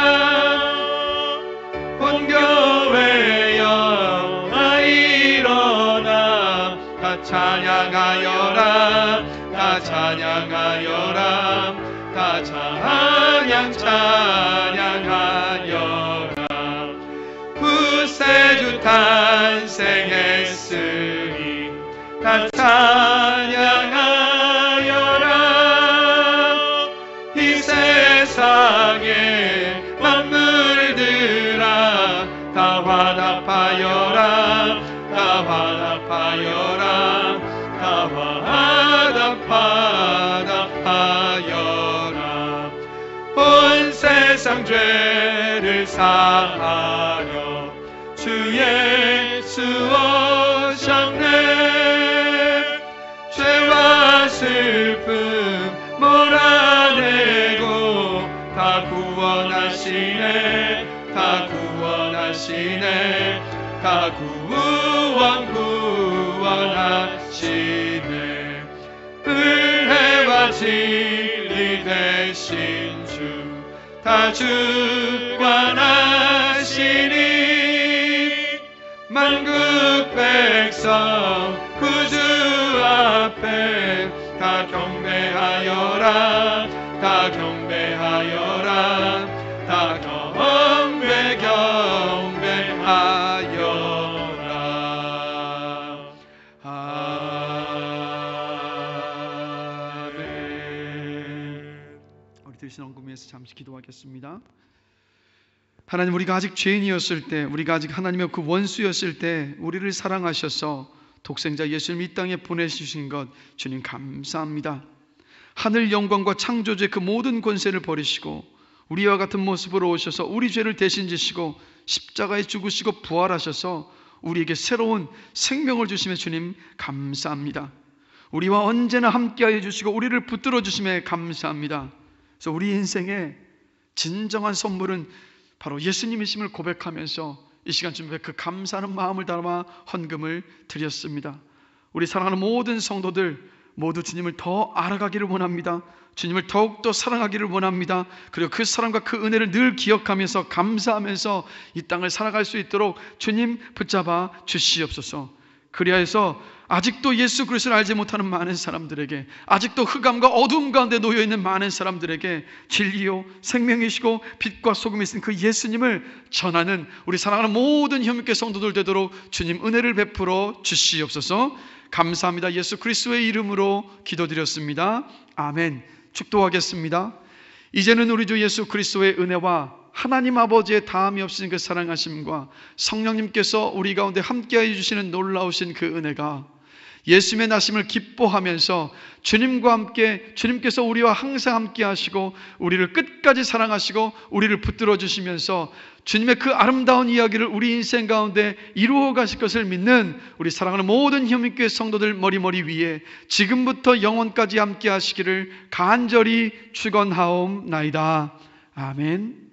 온 교회여 다 일어나, 다 찬양하여라, 다 찬양하여라, 다 찬양하여라. 구세주 탄생했으니 다 찬양하여라. 이 세상에 만물들아 다 화답하여라, 다 화답하여라, 다 화답하여라. 온 세상 죄를 사하려 주 예수 오셨네. 죄와 슬픔 몰아내고 다 구원하시네, 다 구원하시네, 다 구원하시네. 은혜와 진리 되신 주 다 주관하시니, 만국 백성 구주 앞에 다 경배하여라, 다 경배하여라, 다 경배하여라. 아멘. 우리 드리신 헌금 위해서 잠시 기도하겠습니다. 하나님, 우리가 아직 죄인이었을 때, 우리가 아직 하나님의 그 원수였을 때 우리를 사랑하셔서 독생자 예수님 이 땅에 보내주신 것 주님 감사합니다. 하늘 영광과 창조주의 그 모든 권세를 버리시고 우리와 같은 모습으로 오셔서 우리 죄를 대신 지시고 십자가에 죽으시고 부활하셔서 우리에게 새로운 생명을 주심에 주님 감사합니다. 우리와 언제나 함께하여 주시고 우리를 붙들어 주심에 감사합니다. 그래서 우리 인생의 진정한 선물은 바로 예수님이심을 고백하면서 이 시간 준비해 그 감사하는 마음을 담아 헌금을 드렸습니다. 우리 사랑하는 모든 성도들 모두 주님을 더 알아가기를 원합니다. 주님을 더욱더 사랑하기를 원합니다. 그리고 그 사랑과 그 은혜를 늘 기억하면서 감사하면서 이 땅을 살아갈 수 있도록 주님 붙잡아 주시옵소서. 그리하여서 아직도 예수 그리스도를 알지 못하는 많은 사람들에게, 아직도 흑암과 어두움 가운데 놓여있는 많은 사람들에게 진리요 생명이시고 빛과 소금이신 그 예수님을 전하는 우리 사랑하는 모든 현민교회 성도들 되도록 주님 은혜를 베풀어 주시옵소서. 감사합니다. 예수 그리스도의 이름으로 기도드렸습니다. 아멘. 축도하겠습니다. 이제는 우리 주 예수 그리스도의 은혜와 하나님 아버지의 다함이 없으신 그 사랑하심과 성령님께서 우리 가운데 함께하여 주시는 놀라우신 그 은혜가 예수님의 나심을 기뻐하면서 주님과 함께, 주님께서 우리와 항상 함께 하시고 우리를 끝까지 사랑하시고 우리를 붙들어 주시면서 주님의 그 아름다운 이야기를 우리 인생 가운데 이루어 가실 것을 믿는 우리 사랑하는 모든 현민교회 성도들 머리 위에 지금부터 영원까지 함께 하시기를 간절히 축원하옵나이다. 아멘.